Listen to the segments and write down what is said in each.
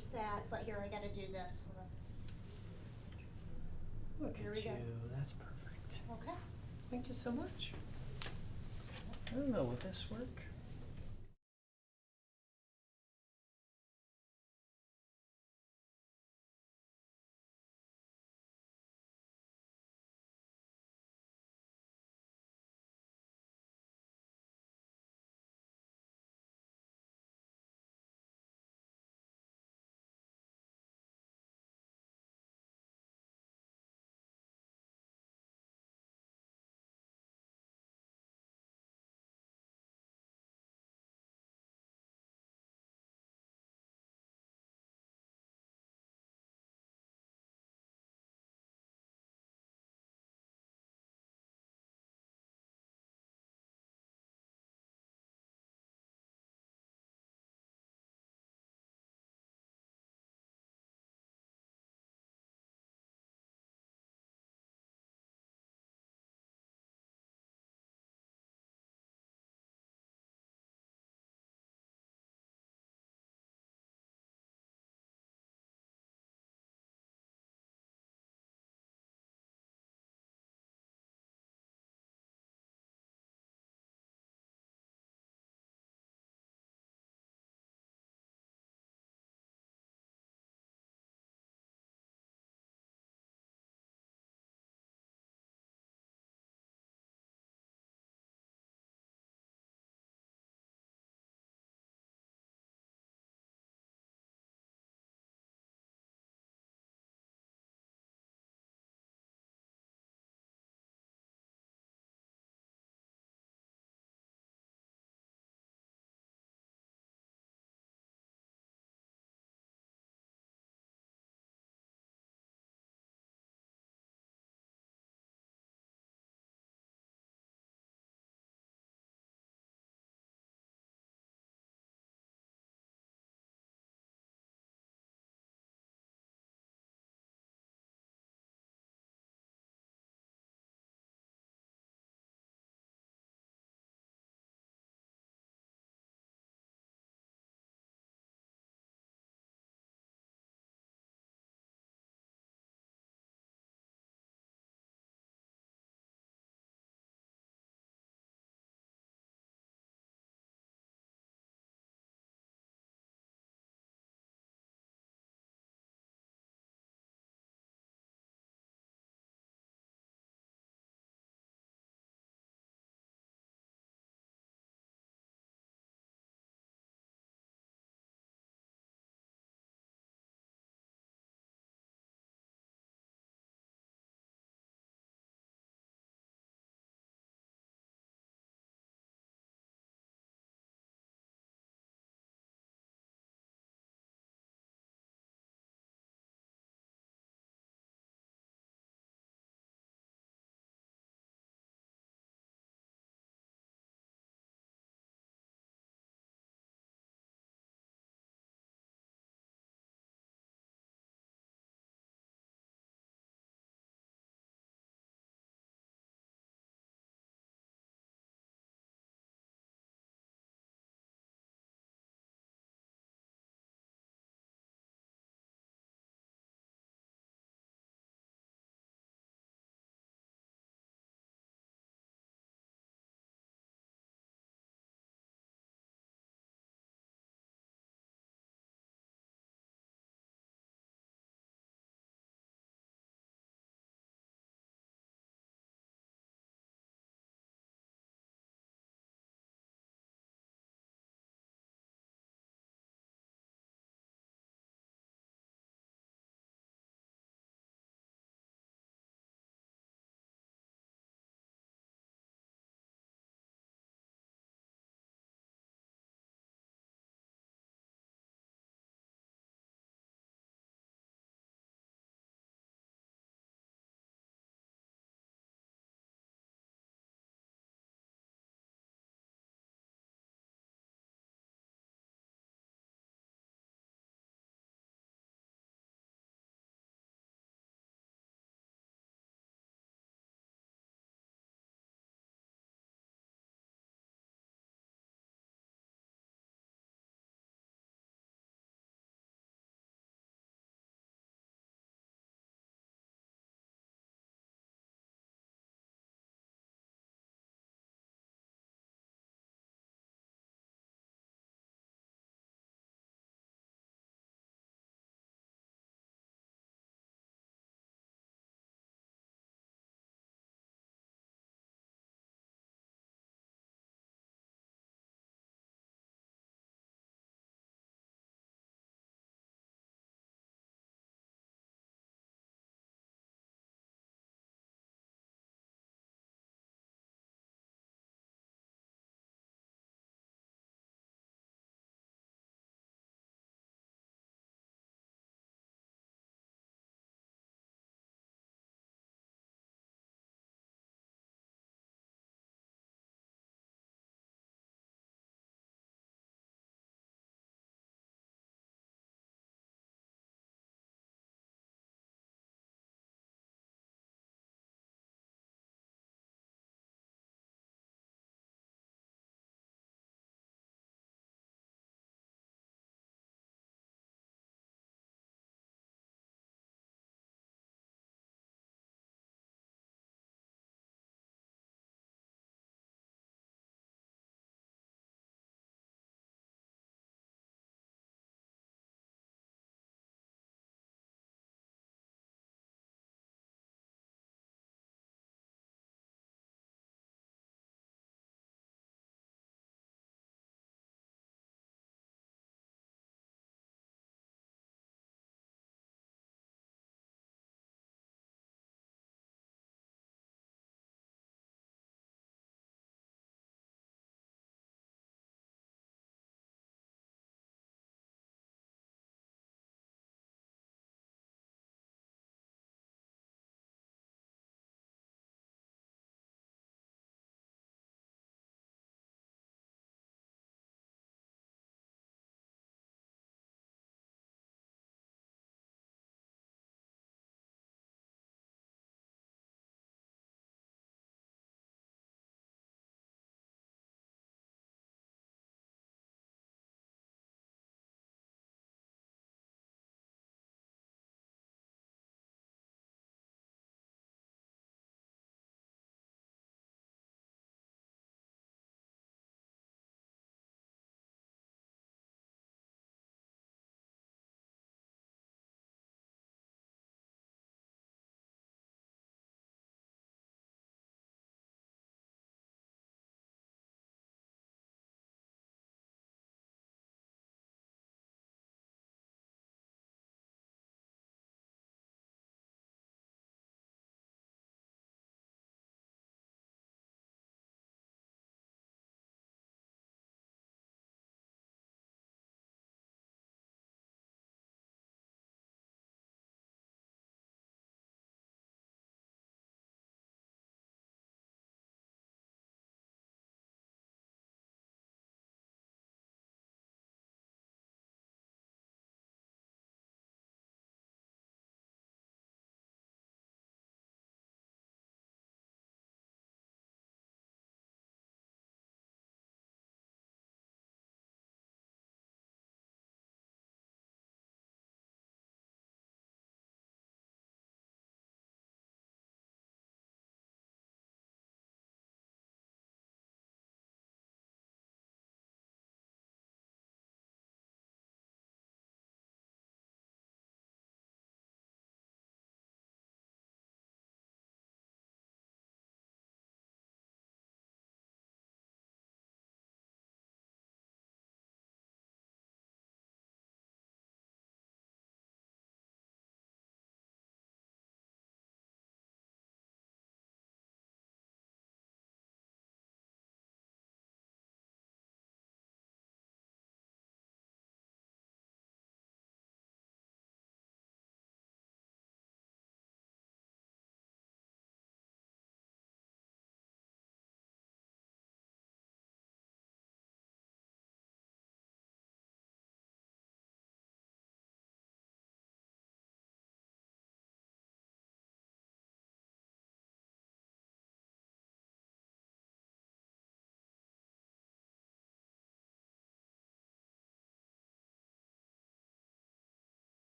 there's that, but here, I gotta do this. Hold on. Look Here at we you. go. That's perfect. Okay. Thank you so much. I don't know, will this work?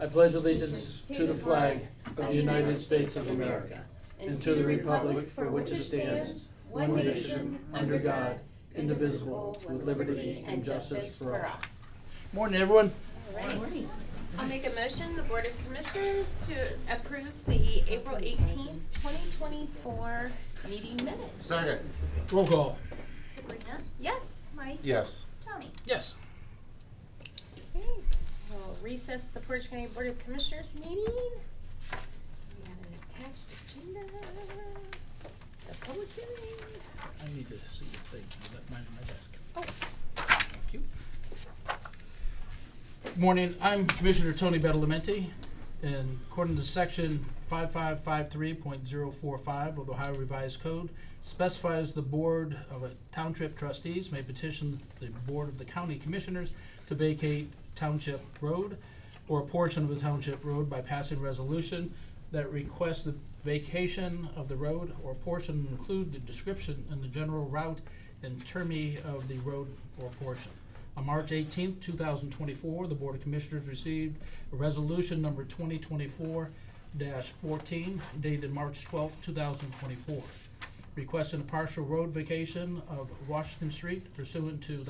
I pledge allegiance to the flag of the United States of America and to the republic for which it stands, one nation, under God, indivisible, with liberty and justice for all. Morning, everyone. Right. I'll make a motion, the Board of Commissioners approves the April 18th, 2024 meeting minutes. Second. Roll call. Sabrina, Yes. Mike, Yes. Tony. Yes. Okay. We'll recess the Portage County Board of Commissioners meeting. We have an attached agenda. The public hearing. I need to see the thing. I left mine on my desk. Oh, Thank you. Good morning. I'm Commissioner Tony Badalamenti, and according to section 5553.045 of the Ohio Revised Code, specifies the Board of Township Trustees may petition the Board of the County Commissioners to vacate Township Road or a portion of the Township Road by passing resolution that requests the vacation of the road or portion include the description and the general route and termi of the road or portion. On March 18th, 2024, the Board of Commissioners received a resolution number 2024-14 dated March 12th, 2024, requesting a partial road vacation of Washington Street pursuant to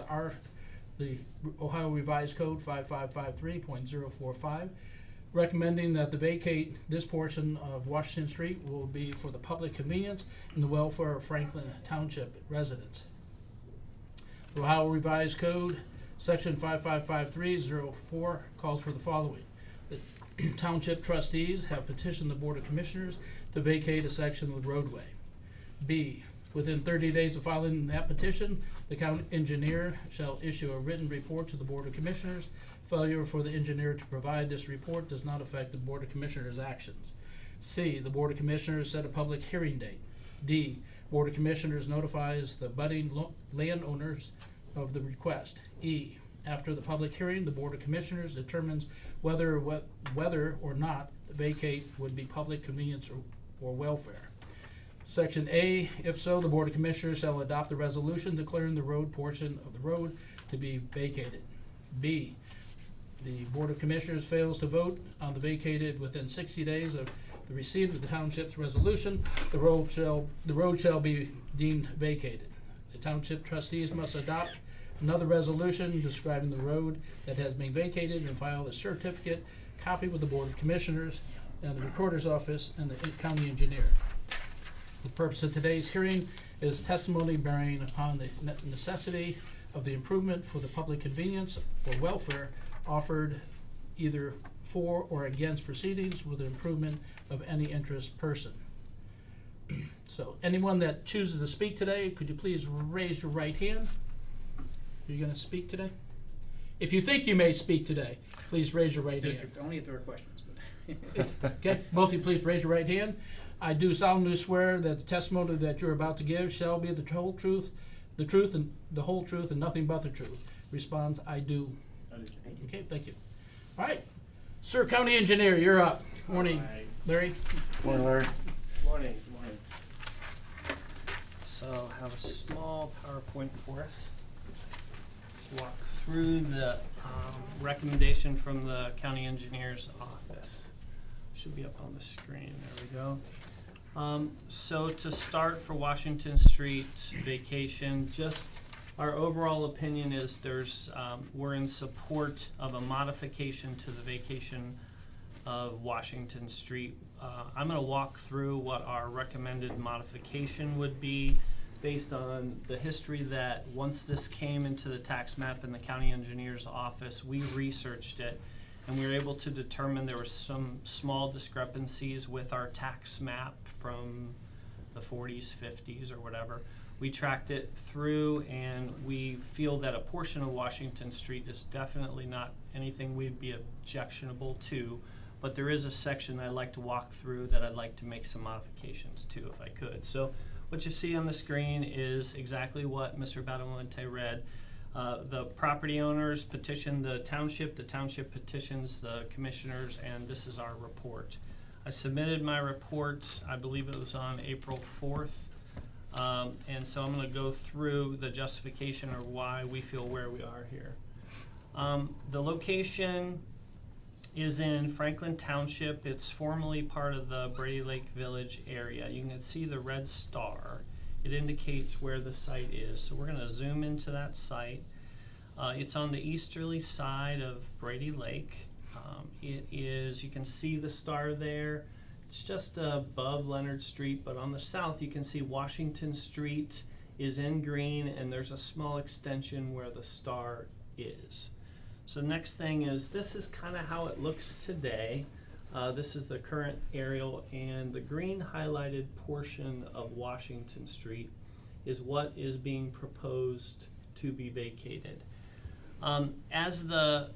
the Ohio Revised Code 5553.045, recommending that the vacate this portion of Washington Street will be for the public convenience and the welfare of Franklin Township residents. The Ohio Revised Code Section 5553.04 calls for the following. The Township trustees have petitioned the Board of Commissioners to vacate a section of the roadway. B, within 30 days of filing that petition, the county engineer shall issue a written report to the Board of Commissioners. Failure for the engineer to provide this report does not affect the Board of Commissioners' actions. C, the Board of Commissioners set a public hearing date. D, Board of Commissioners notifies the budding landowners of the request. E, after the public hearing, the Board of Commissioners determines whether or not the vacate would be public convenience or welfare. Section A, if so, the Board of Commissioners shall adopt a resolution declaring the road portion of the road to be vacated. B, the Board of Commissioners fails to vote on the vacated within 60 days of the receipt of the township's resolution, the road shall be deemed vacated. The township trustees must adopt another resolution describing the road that has been vacated and file a certificate copy with the Board of Commissioners and the Recorder's Office and the county engineer. The purpose of today's hearing is testimony bearing upon the necessity of the improvement for the public convenience or welfare offered either for or against proceedings with the improvement of any interest person. So anyone that chooses to speak today, could you please raise your right hand? Are you going to speak today? If you think you may speak today, please raise your right hand. Only if there are questions. Okay, both of you please raise your right hand. I do solemnly swear that the testimony that you're about to give shall be the whole truth, and the whole truth, and nothing but the truth. Responds, I do. Okay, thank you. All right, Sir County Engineer, you're up. Morning, Right. Larry. Morning, Larry. Morning. So I have a small PowerPoint for us to walk through the recommendation from the county engineer's office. Should be up on the screen. There we go. So to start for Washington Street vacation, just our overall opinion is we're in support of a modification to the vacation of Washington Street. I'm going to walk through what our recommended modification would be based on the history that once this came into the tax map in the county engineer's office, we researched it and we were able to determine there were some small discrepancies with our tax map from the 40s, 50s, or whatever. We tracked it through and we feel that a portion of Washington Street is definitely not anything we'd be objectionable to, but there is a section I'd like to walk through that I'd like to make some modifications to if I could. So what you see on the screen is exactly what Mr. Badalamenti read. The property owners petition the township petitions the commissioners, and this is our report. I submitted my report, I believe it was on April 4th, and so I'm going to go through the justification or why we feel where we are here. The location is in Franklin Township. It's formerly part of the Brady Lake Village area. You can see the red star. It indicates where the site is. So we're gonna zoom into that site. It's on the easterly side of Brady Lake. It is, you can see the star there. It's just above Leonard Street, but on the south you can see Washington Street is in green, and there's a small extension where the star is. So next thing is, this is kind of how it looks today. This is the current aerial, and the green highlighted portion of Washington Street is what is being proposed to be vacated. As the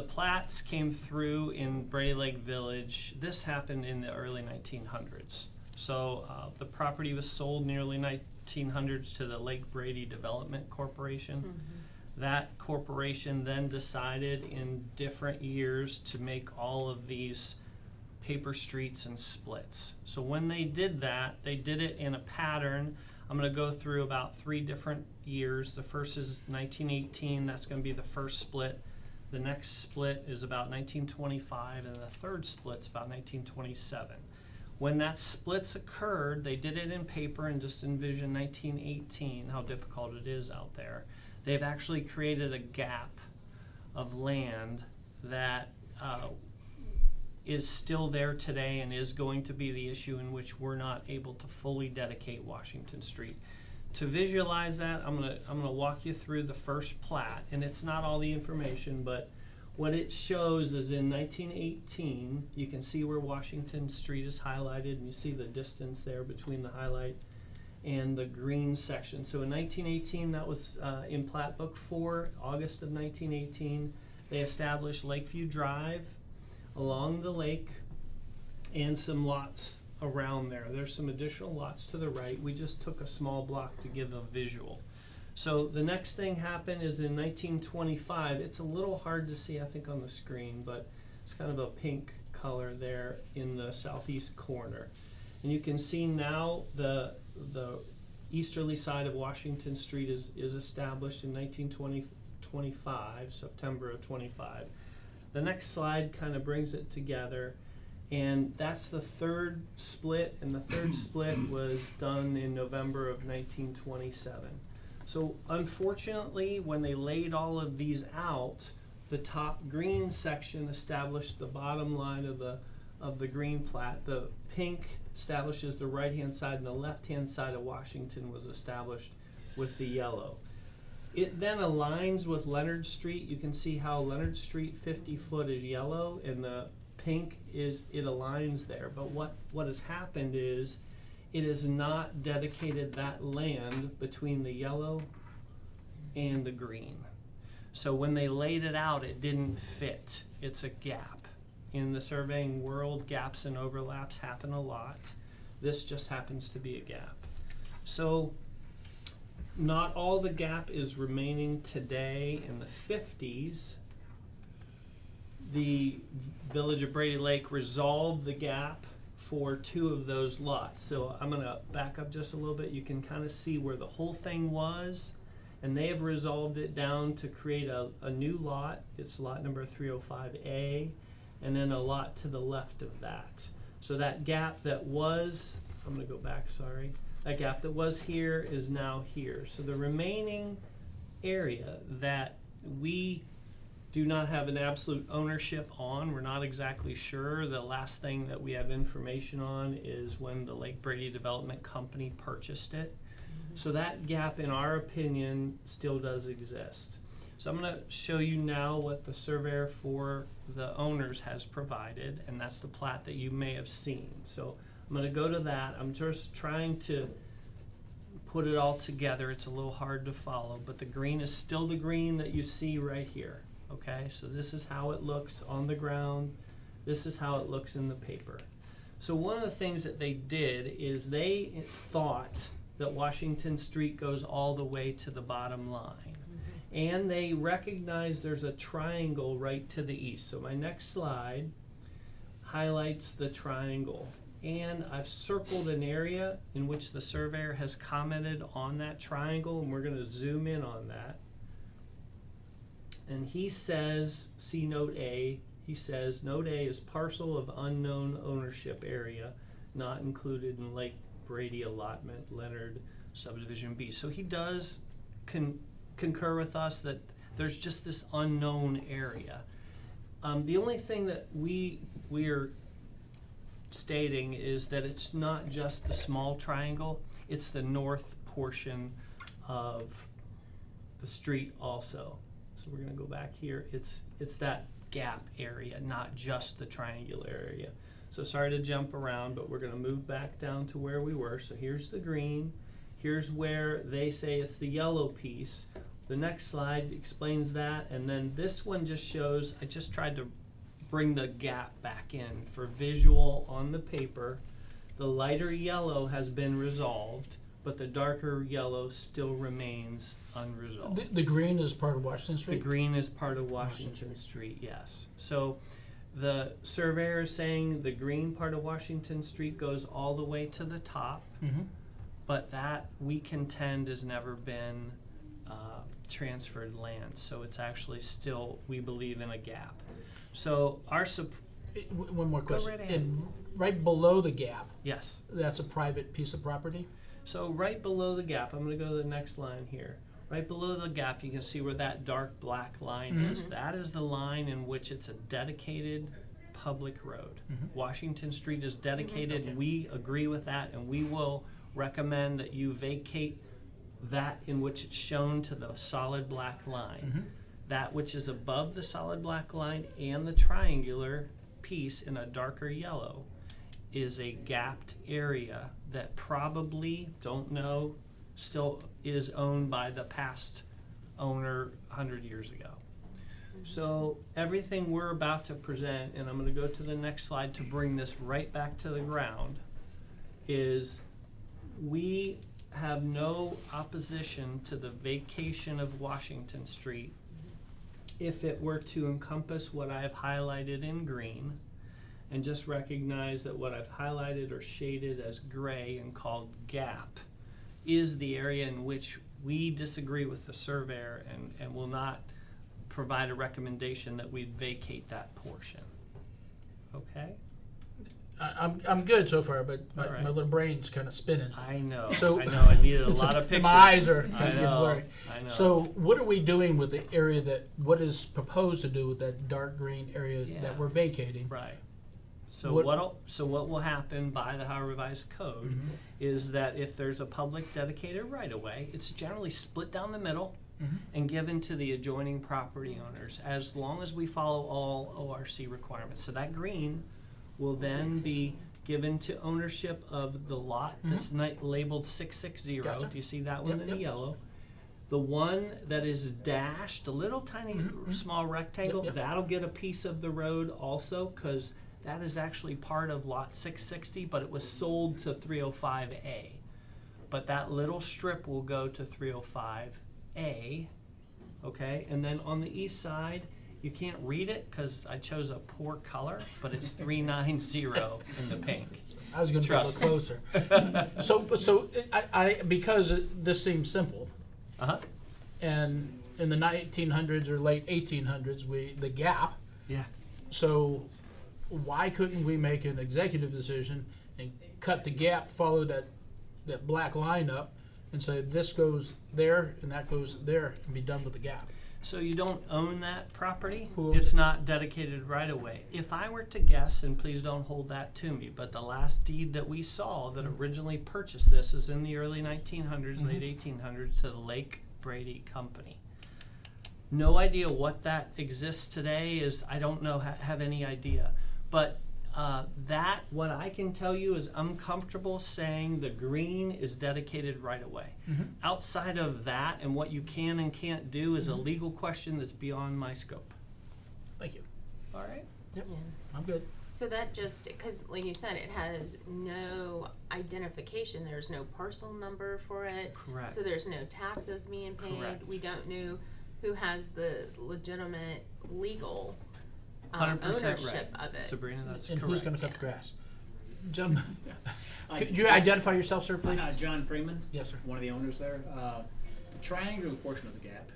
plats came through in Brady Lake Village, this happened in the early 1900s. So the property was sold in the early 1900s to the Lake Brady Development Corporation. Mm-hmm. That corporation then decided in different years to make all of these paper streets and splits. So when they did that, they did it in a pattern. I'm going to go through about 3 different years. The first is 1918. That's going to be the first split. The next split is about 1925, and the third split's about 1927. When that splits occurred, they did it in paper, and just envision 1918, how difficult it is out there. They've actually created a gap of land that is still there today and is going to be the issue in which we're not able to fully dedicate Washington Street. To visualize that, I'm gonna walk you through the first plat, and it's not all the information, but what it shows is in 1918, you can see where Washington Street is highlighted, and you see the distance there between the highlight and the green section. So in 1918, that was in Plat Book 4, August of 1918, they established Lakeview Drive along the lake and some lots around there. There's some additional lots to the right. We just took a small block to give a visual. So the next thing happened is in 1925. It's a little hard to see, I think, on the screen, but it's kind of a pink color there in the southeast corner. And you can see now the easterly side of Washington Street is established in 1925, September of 25. The next slide kind of brings it together, and that's the third split, and the third split was done in November of 1927. So unfortunately, when they laid all of these out, the top green section established the bottom line of the green plat. The pink establishes the right-hand side, and the left-hand side of Washington was established with the yellow. It then aligns with Leonard Street. You can see how Leonard Street 50 foot is yellow, and the pink is, it aligns there. But what has happened is it has not dedicated that land between the yellow and the green. So when they laid it out, it didn't fit. It's a gap. In the surveying world, gaps and overlaps happen a lot. This just happens to be a gap. So not all the gap is remaining today. In the 50s, the Village of Brady Lake resolved the gap for 2 of those lots. So I'm gonna back up just a little bit. You can kind of see where the whole thing was, and they have resolved it down to create a new lot. It's lot number 305A, and then a lot to the left of that. So that gap that was, I'm gonna go back, sorry. That gap that was here is now here. So the remaining area that we do not have an absolute ownership on, we're not exactly sure. The last thing that we have information on is when the Lake Brady Development Company purchased it. Mm-hmm. So that gap, in our opinion, still does exist. So I'm gonna show you now what the surveyor for the owners has provided, and that's the plat that you may have seen. So I'm gonna go to that. I'm just trying to put it all together. It's a little hard to follow, but the green is still the green that you see right here. Okay, so this is how it looks on the ground. This is how it looks in the paper. So one of the things that they did is they thought that Washington Street goes all the way to the bottom line. Mm-hmm. And they recognize there's a triangle right to the east. So my next slide highlights the triangle. And I've circled an area in which the surveyor has commented on that triangle, and we're going to zoom in on that. And he says, see note A, he says, note A is parcel of unknown ownership area, not included in Lake Brady allotment, Leonard subdivision B. So he does concur with us that there's just this unknown area. The only thing that we are stating is that it's not just the small triangle, it's the north portion of the street also. So we're gonna go back here, it's that gap area, not just the triangular area. So sorry to jump around, but we're gonna move back down to where we were. So here's the green, here's where they say it's the yellow piece. The next slide explains that, and then this one just shows, I just tried to bring the gap back in for visual on the paper. The lighter yellow has been resolved, but the darker yellow still remains unresolved. The green is part of Washington The Street? green is part of Washington Street, yes. So the surveyor is saying the green part of Washington Street goes all the way to the top, Mm-hmm. but that we contend has never been transferred land. So it's actually still, we believe, in a gap. So our One more question. right ahead. And right below the gap, yes. that's a private piece of property? So right below the gap, I'm going to go to the next line here. Right below the gap, you can see where that dark black line is. That is the line in which it's a dedicated public road. Washington Street is dedicated. Okay. We agree with that, and we will recommend that you vacate that in which it's shown to the solid black line. That which is above the solid black line and the triangular piece in a darker yellow is a gapped area that probably, don't know, still is owned by the past owner 100 years ago. So everything we're about to present, and I'm going to go to the next slide to bring this right back to the ground, is we have no opposition to the vacation of Washington Street if it were to encompass what I have highlighted in green, and just recognize that what I've highlighted or shaded as gray and called gap is the area in which we disagree with the surveyor and will not provide a recommendation that we vacate that portion. Okay? I'm good so far, but All right. my little brain's kind of spinning. I know. So- I know. I needed a lot of pictures. My eyes are I kind of getting know. blurry. I know. So what are we doing with the area what is proposed to do with that dark green area Yeah. that we're vacating? Right. So What- what will happen by the Ohio Revised Code is that if there's a public dedicated right of way, it's generally split down the middle and given to the adjoining property owners as long as we follow all ORC requirements. So that green will then be given to ownership of the lot that's labeled 660. Gotcha. Do you see that one Yep, in yep. the yellow? The one that is dashed, a little tiny small rectangle, Yep, yep. that'll get a piece of the road also, because that is actually part of lot 660, but it was sold to 305A. But that little strip will go to 305A, okay? And then on the east side, you can't read it because I chose a poor color, but it's 390 in the pink. I was going to Trust look closer. So I because this seems simple, Uh-huh. and in the 1900s or late 1800s, the gap. Yeah. So why couldn't we make an executive decision and cut the gap, follow that black line up, and say this goes there and that goes there, and be done with the gap? So you don't own that property? Who owns It's it? not dedicated right away. If I were to guess, and please don't hold that to me, but the last deed that we saw that originally purchased this is in the early 1900s, late 1800s to the Lake Brady Company. No idea what that exists today is, I don't know, have any idea. But what I can tell you is I'm comfortable saying the green is dedicated right away. Outside of that and what you can and can't do is a legal question that's beyond my scope. Thank you. All right? Yep, I'm good. So that just, because like you said, it has no identification, there's no parcel number for it. Correct. So there's no taxes being paid. Correct. We don't know who has the legitimate legal 100% ownership right. of it. Sabrina, that's And correct. who's going to cut the grass? Gentlemen, Uh, could you identify yourself, sir, please? John Freeman, Yes, sir. one of the owners there. The triangular portion of the gap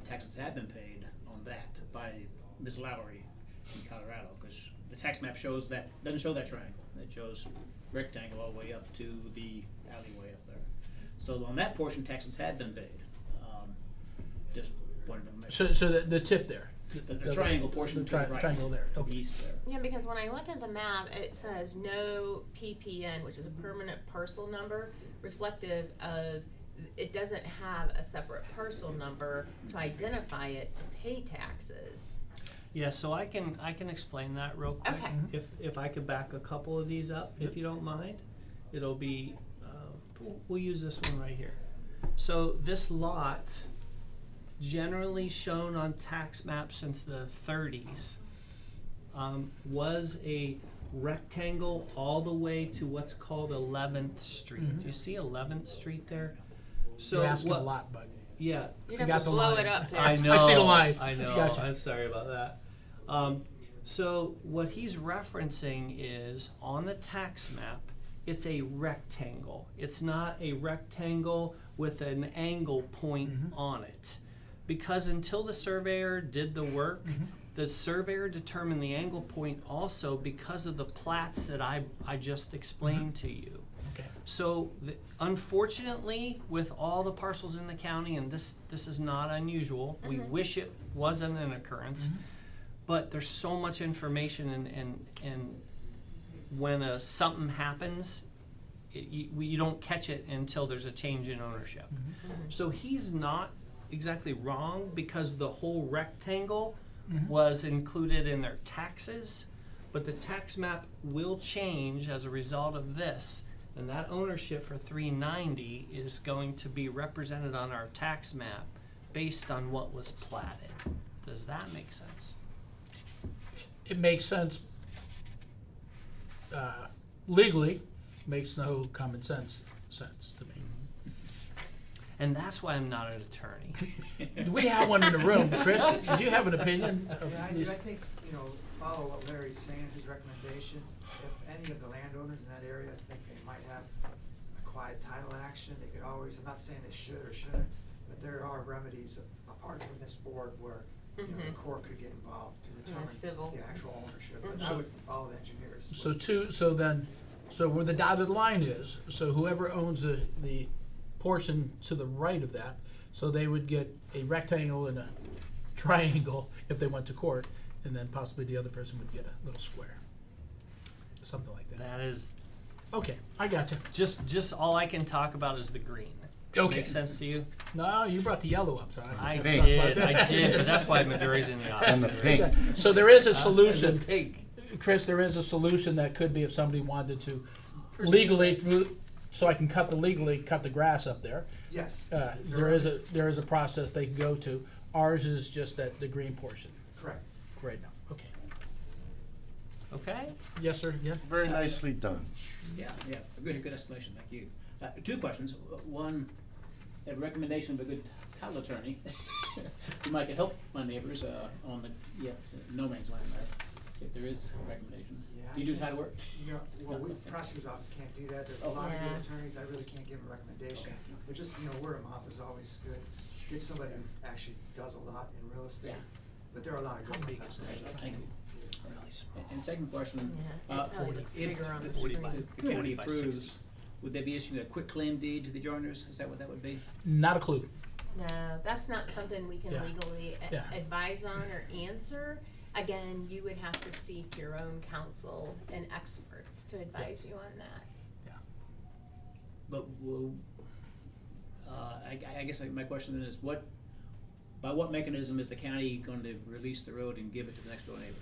taxes have been paid on that by Ms. Lowry in Colorado, because the tax map shows that, doesn't show that triangle. It shows rectangle all the way up to the alleyway up there. So on that portion, taxes have been paid. Just wanted to mention. So the tip there. The triangle portion to the right. Triangle there. To the Okay. east there. Yeah, because when I look at the map, it says no PPN, which is a permanent parcel number, reflective of, it doesn't have a separate parcel number to identify it to pay taxes. Yeah, so I can explain that real quick. Okay. If I could back a couple of these up, if you don't mind, it'll be, we'll use this one right here. So this lot, generally shown on tax maps since the 30s, was a rectangle all the way to what's called 11th Street. Do you see 11th Street there? So You're asking what? a lot, but You'd I have got to the blow line. it up there. I know. I see the line. I know. Gotcha. I'm sorry about that. So what he's referencing is on the tax map, it's a rectangle. It's not a rectangle with an angle point on it. Because until the surveyor did the work, the surveyor determined the angle point also because of the plats that I just explained to you. okay. So unfortunately, with all the parcels in the county, and this is not unusual, we wish it wasn't an occurrence, but there's so much information, and when something happens, you don't catch it until there's a change in ownership. So he's not exactly wrong, because the whole rectangle was included in their taxes, but the tax map will change as a result of this. And that ownership for 390 is going to be represented on our tax map based on what was platted. Does that make sense? It makes sense legally, makes no common sense to me. And that's why I'm not an attorney. Do we have one in the room? Chris, do you have an opinion of Yeah, these? I think, follow what Larry's saying, his recommendation. If any of the landowners in that area think they might have a quiet title action, they could always, I'm not saying they should or shouldn't, but there are remedies apart from this board where, the court could get involved to determine civil. the actual ownership. But I would follow the engineers. So where the dotted line is, so whoever owns the portion to the right of that, so they would get a rectangle and a triangle if they went to court, and then possibly the other person would get a little square. Something like that. That is Okay, I got you. just all I can talk about is the green. Okay. Make sense to you? No, you brought the yellow up, so I can Pink. talk about did, that. because that's why Maduri's in the And the audience. pink. So there is a And solution, the pink. Chris, there is a solution that could be if somebody wanted to legally, so I can cut the grass up there. Yes. There is a process they can go to. Ours is just the green portion Correct. right now. Okay. Okay? Yes, sir, yeah? Very nicely done. Yeah, good explanation, thank you. Two questions. One, a recommendation of a good title attorney who might help my neighbors on the no man's land there, if there is a recommendation. Yeah, Do you do title work? The prosecutor's office can't do that. There's a lot of good attorneys. I really can't give a recommendation. But just, word of mouth is always good. Get somebody who actually does a lot in real estate. Yeah. But there are a lot of good How ones big out is there. that? Thank you. Really small. And second question, Yeah, it probably looks if bigger on the 45. screen. the county 45, approves, 60. would they be issuing a quick claim deed to the joiners? Is that what that would be? Not a clue. No, that's not something we can Yeah. legally Yeah. advise on or answer. Again, you would have to seek your own counsel and experts to advise you on that. But will, I guess my question then is by what mechanism is the county going to release the road and give it to the next door neighbor?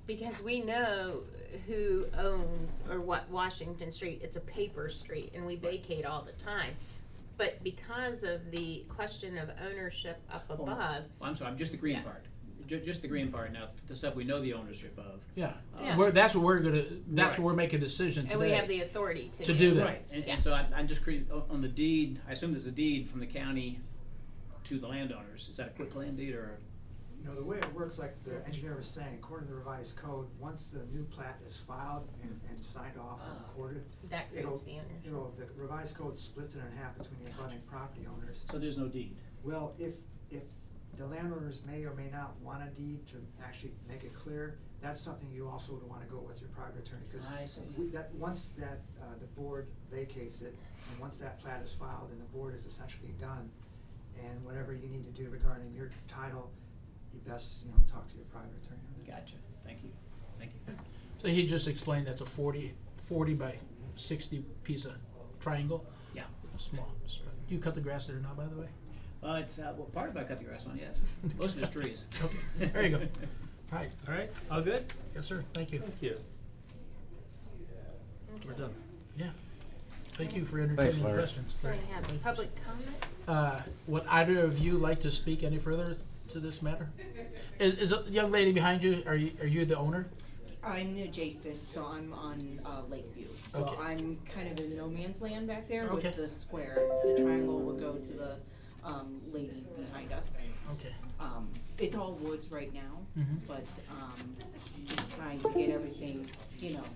Because we know who owns or what Washington Street, it's a paper street and we vacate all the time. But because of the question of ownership up above, I'm sorry, just the green Yeah. part. Just the green part now, the stuff we know the ownership of. Yeah. Yeah. That's what we're Right. we're making a decision today. and we have the authority to To do that. Right, Yeah. and so I'm just creating, on the deed, I assume there's a deed from the county to the landowners. Is that a quick claim deed or? You know, the way it works, like the engineer was saying, according to the revised code, once the new plat is filed and signed off and recorded, That creates the ownership. the revised code splits it in half between the abutting property owners. So there's no deed. Well, if the landowners may or may not want a deed to actually make it clear, that's something you also would wanna go with your private attorney, cause I see. once that, the board vacates it, and once that plat is filed, and the board is essentially done, and whatever you need to do regarding your title, you best, talk to your private attorney on that. Gotcha. Thank you. Thank you. So he just explained that's a 40 by 60 piece of triangle. Yeah. Small. You cut the grass there now, by the way? It's, well, part of it I cut the grass on, yes. Most of it's trees. Okay, there you go. All right. All right, all good? Yes, sir. Thank you. Thank you. We're done. Yeah. Thank you for entertaining the Larry. questions. So we Thank have you. public comment? Would either of you like to speak any further to this matter? Is a young lady behind you, are you the owner? I'm adjacent, so I'm on Lakeview. So Okay. I'm kind of in no man's land back there Okay. with the square. The triangle would go to the lady behind us. Okay. It's all woods right now, Mhm. but just trying to get everything,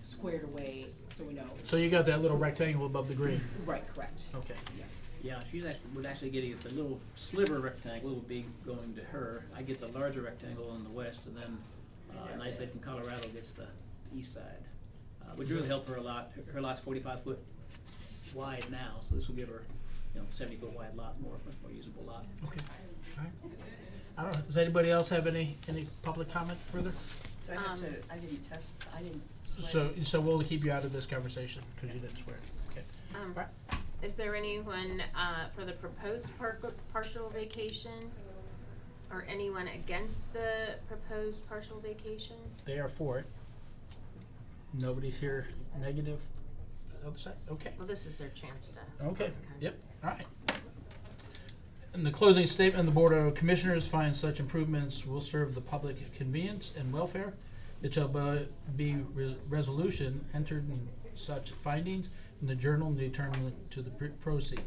squared away so we know. So you got that little rectangle above the green? Right, correct. Okay. Yes. Yeah, she's would actually get the little sliver rectangle, will be going to her. I get the larger rectangle on the west, and then a nice lady from Colorado gets the east side. Which really help her a lot. Her lot's 45 foot wide now, so this will give her, 70-foot wide lot, much more usable lot. Okay. All right. I don't know. Does anybody else have any public comment further? Do I have to, I didn't So we'll keep you out of this conversation because you didn't swear. Okay. Right. Is there anyone, for the proposed partial vacation? Or anyone against the proposed partial vacation? They are for it. Nobody's here negative. Other side? Okay. Well, this is their chance to. Okay. Yep. All right. In the closing statement, the Board of Commissioners finds such improvements will serve the public convenience and welfare. It shall be resolution entered in such findings in the journal and determined to the proceed.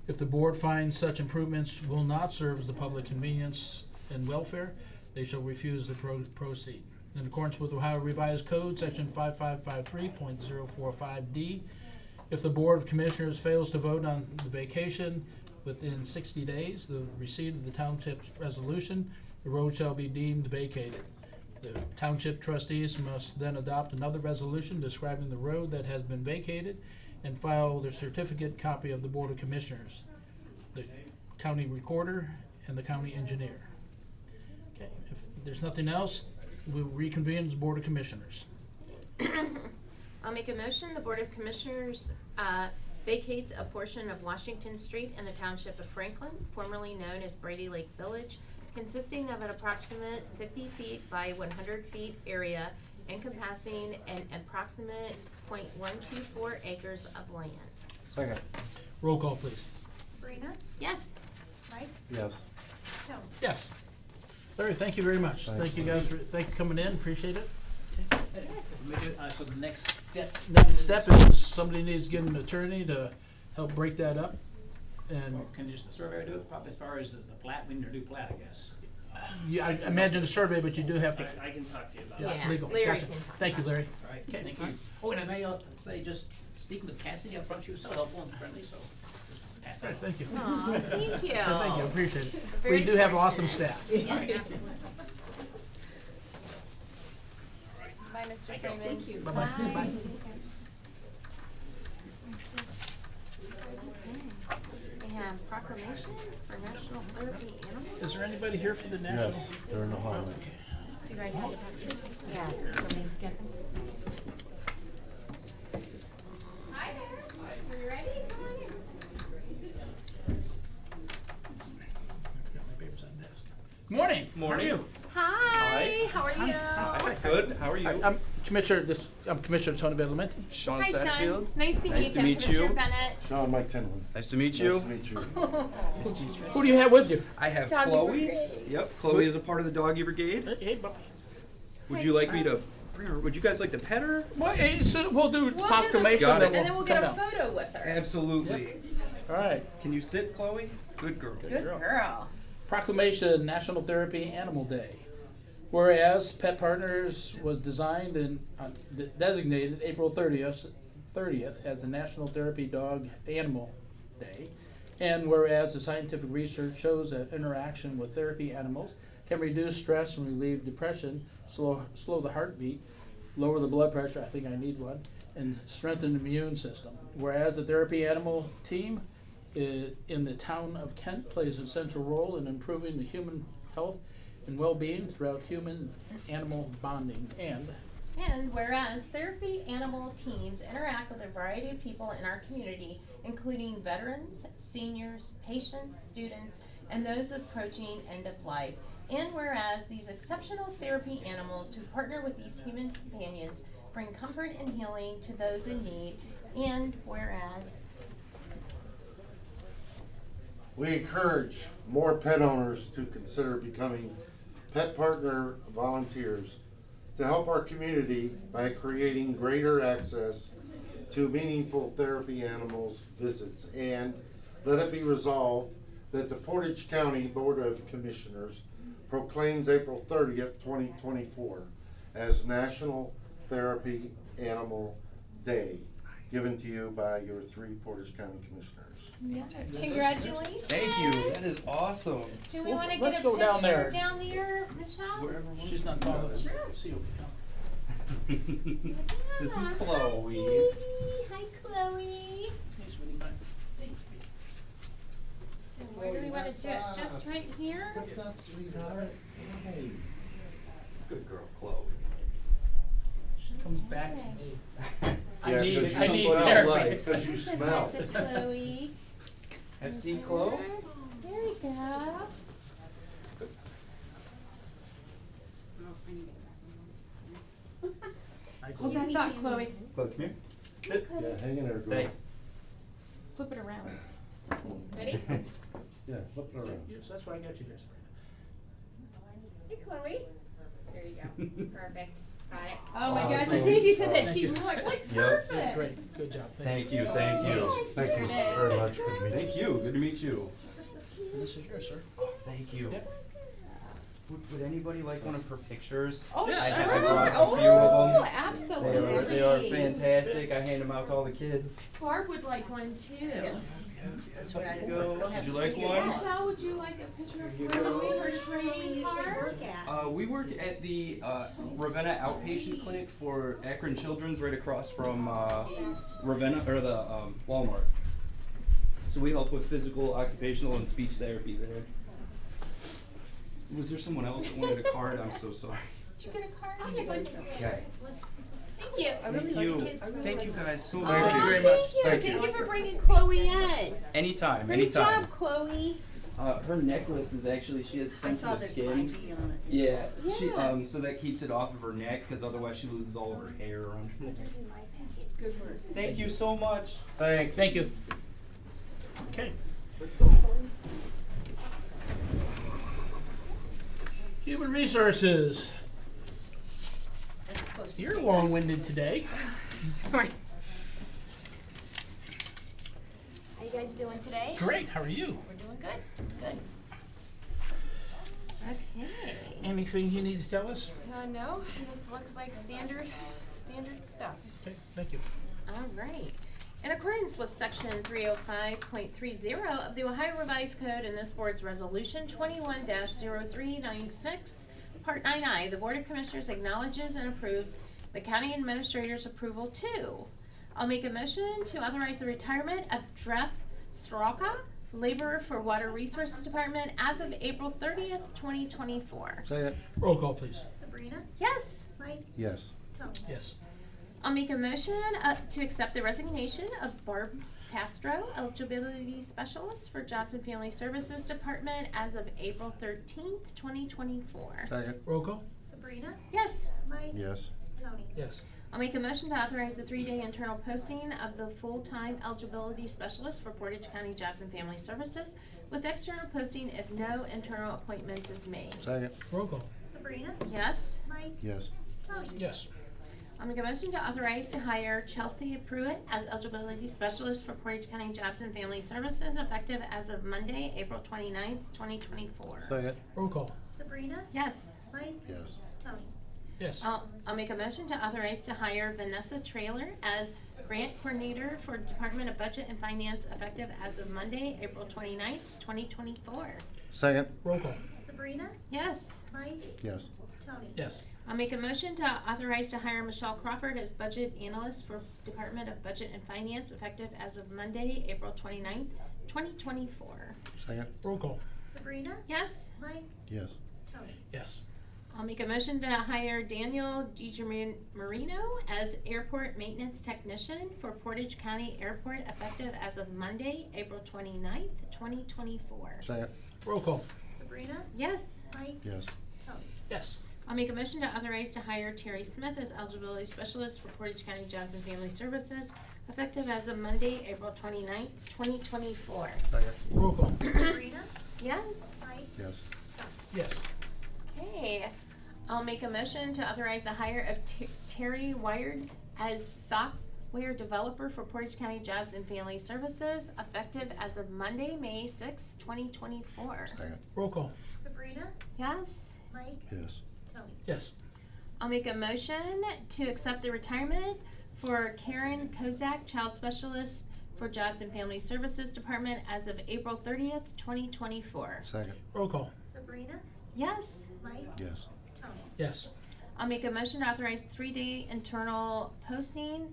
If the board finds such improvements will not serve the public convenience and welfare, they shall refuse the proceed. In accordance with Ohio Revised Code, Section 5553.045D, if the Board of Commissioners fails to vote on the vacation within 60 days, the receipt of the township's resolution, the road shall be deemed vacated. The township trustees must then adopt another resolution describing the road that has been vacated and file their certificate copy of the Board of Commissioners, the county recorder, and the county engineer. Okay, if there's nothing else, we'll reconvene as Board of Commissioners. I'll make a motion, the Board of Commissioners vacates a portion of Washington Street in the township of Franklin, formerly known as Brady Lake Village, consisting of an approximate 50 feet by 100 feet area encompassing an approximate .124 acres of land. Second. Roll call, please. Sabrina, Yes. Mike, Yes. Joan. Yes. Larry, thank you very much. Thanks, Thank you guys for, thank you coming in, appreciate it. Yes. So the next step. Next step is somebody needs to get an attorney to help break that up. And Or can just the surveyor do it? Probably as far as the plat, we need to do plat, I guess. yeah, I imagine a survey, but you do have to, I can talk to you about yeah, Yeah, legal. Larry Gotcha. can talk Thank you, about Larry. All right, Okay. thank you. Oh, and I may say, just speaking with Cassidy up front, she was so helpful and friendly, so just pass All that right, on. thank you. Aw, thank you. So thank you, appreciate it. Very We do have awesome fortunate. staff. Yes. Bye, Mr. Thank you. Freeman. Thank you. Bye-bye. Bye. We have proclamation for National Therapy Animals. Is there anybody here for the national? Yes, they're in the hallway. You guys have the boxes? Yes. Hi there. Are you ready? Come on in. I forgot my papers on the desk. Morning. Morning. How are you? Hi, how are you? Hi, good. How are you? I'm Commissioner Tony Bedelamenti. Sean Hi, Sean. Satfield. Nice to Nice meet to you. meet Commissioner you. Bennett. No, Mike Tinlin. Nice to meet you. Nice to meet you. Who do you have with you? I have Doggy Chloe. Brigade. Yep, Chloe is a part of the Doggy Brigade. Hey, Bobby. Would you like me to bring her? Would you guys like to pet her? Well, hey, so we'll do We'll do the- proclamation, Got then it. And then we'll we'll get come a down. photo with her. Absolutely. All right. Can you sit, Chloe? Good girl. Good girl. Proclamation National Therapy Animal Day. Whereas Pet Partners was designed and designated April 30th as the National Therapy Dog Animal Day. And whereas the scientific research shows that interaction with therapy animals can reduce stress and relieve depression, slow the heartbeat, lower the blood pressure, I think I need one, and strengthen the immune system. Whereas the therapy animal team in the town of Kent plays an essential role in improving the human health and well-being throughout human-animal bonding. And whereas therapy animal teams interact with a variety of people in our community, including veterans, seniors, patients, students, and those approaching end of life. And whereas these exceptional therapy animals who partner with these human companions bring comfort and healing to those in need. And whereas we encourage more pet owners to consider becoming pet partner volunteers to help our community by creating greater access to meaningful therapy animals visits. And let it be resolved that the Portage County Board of Commissioners proclaims April 30th, 2024 as National Therapy Animal Day, given to you by your 3 Portage County Commissioners. yes, congratulations. Thank you. That is awesome. Do we Well, want to let's get a go down picture there. down there, Michelle? Wherever She's not calling. Sure. See what we come. This is Hi, Chloe. baby. Hi, Chloe. Hey, sweetie, bye. Thanks, baby. So where do we want to do it? Just right here? What's up, sweetheart? Hey. Good girl, Chloe. She comes back to me. I Yeah, need 'cause you smell therapy. like- Because you Say smell. hi to Chloe. Have you seen Chloe? There we go. Hold that thought, Chloe. Chloe, come here. Sit. Yeah, hang in there, Stay. girl. Flip it around. Ready? Yeah, flip it around. Yes, that's why I got you here, Sabrina. Hey, Chloe. There you go. Perfect. Got it. Oh my Awesome. gosh, as soon as you said that, Thank she you. looked like Yep. perfect. Great, good job. Thank you, thank you. Thank you very much. Good to meet you. Thank you. Good to meet you. And this is yours, sir. Oh, thank you. Yep. Would anybody like one of her pictures? Oh, I sure. have brought a few of them. Absolutely. They are fantastic. I hand them out to all the kids. Barb would like one too. Yes. That's what I Go. Would you like one? Michelle, would you like a picture of Here you Chloe, go. her training card? We work at the Ravenna Outpatient Clinic for Akron Children's, right across from Ravenna or the Walmart. So we help with physical, occupational, and speech therapy there. Was there someone else that wanted a card? I'm so sorry. Did you get a card? I'll take one. Okay. Thank you. Thank you. Thank you guys so much. Thank you very much. Thank Thank you. you for bringing Chloe in. Anytime, Great anytime. job, Chloe. Her necklace is actually, she has I saw sensitive this skin. ID on it. Yeah, she Yeah. so that keeps it off of her neck because otherwise she loses all of her hair around her neck. Good work. Thank you so much. Thanks. Thank you. Okay. Human Resources. That's supposed to You're be- long-winded today. Right. How you guys doing today? Great, how are you? We're doing good. Good. Okay. Anything you need to tell us? No, this looks like standard stuff. Okay, thank you. All right. In accordance with section 305.30 of the Ohio Revised Code and this board's resolution 21-0396, Part 9I, the Board of Commissioners acknowledges and approves the county administrator's approval to. I'll make a motion to authorize the retirement of Dreff Straka, laborer for Water Resources Department as of April 30th, 2024. Second. Roll call, please. Sabrina? Yes. Mike? Yes. Tony? Yes. I'll make a motion to accept the resignation of Barb Castro, eligibility specialist for Jobs and Family Services Department as of April 13th, 2024. Second. Roll call? Sabrina? Yes. Mike? Yes. Tony? Yes. I'll make a motion to authorize the 3-day internal posting of the full-time eligibility specialist for Portage County Jobs and Family Services with external posting if no internal appointments is made. Second. Roll call? Sabrina? Yes. Mike? Yes. Tony? Yes. I'll make a motion to authorize to hire Chelsea Pruitt as eligibility specialist for Portage County Jobs and Family Services effective as of Monday, April 29th, 2024. Second. Roll call. Sabrina? Yes. Mike? Yes. Tony? Yes. I'll make a motion to authorize to hire Vanessa Trailer as grant coordinator for Department of Budget and Finance effective as of Monday, April 29th, 2024. Second. Roll call. Sabrina? Yes. Mike? Yes. Tony? Yes. I'll make a motion to authorize to hire Michelle Crawford as budget analyst for Department of Budget and Finance effective as of Monday, April 29th, 2024. Second. Roll call. Sabrina? Yes. Mike? Yes. Tony? Yes. I'll make a motion to hire Daniel DiGermano as airport maintenance technician for Portage County Airport effective as of Monday, April 29th, 2024. Second. Roll call. Sabrina? Yes. Mike? Yes. Tony? Yes. I'll make a motion to authorize to hire Terry Smith as eligibility specialist for Portage County Jobs and Family Services effective as of Monday, April 29th, 2024. Second. Roll call. Sabrina? Yes. Mike? Yes. Yes. Okay. I'll make a motion to authorize the hire of Terry Wired as software developer for Portage County Jobs and Family Services effective as of Monday, May 6th, 2024. Second. Roll call. Sabrina? Yes. Mike? Yes. Tony? Yes. I'll make a motion to accept the retirement for Karen Kozak, Child Specialist for Jobs and Family Services Department as of April 30th, 2024. Second. Roll call. Sabrina? Yes. Mike? Yes. Tony? Yes. I'll make a motion to authorize 3-day internal posting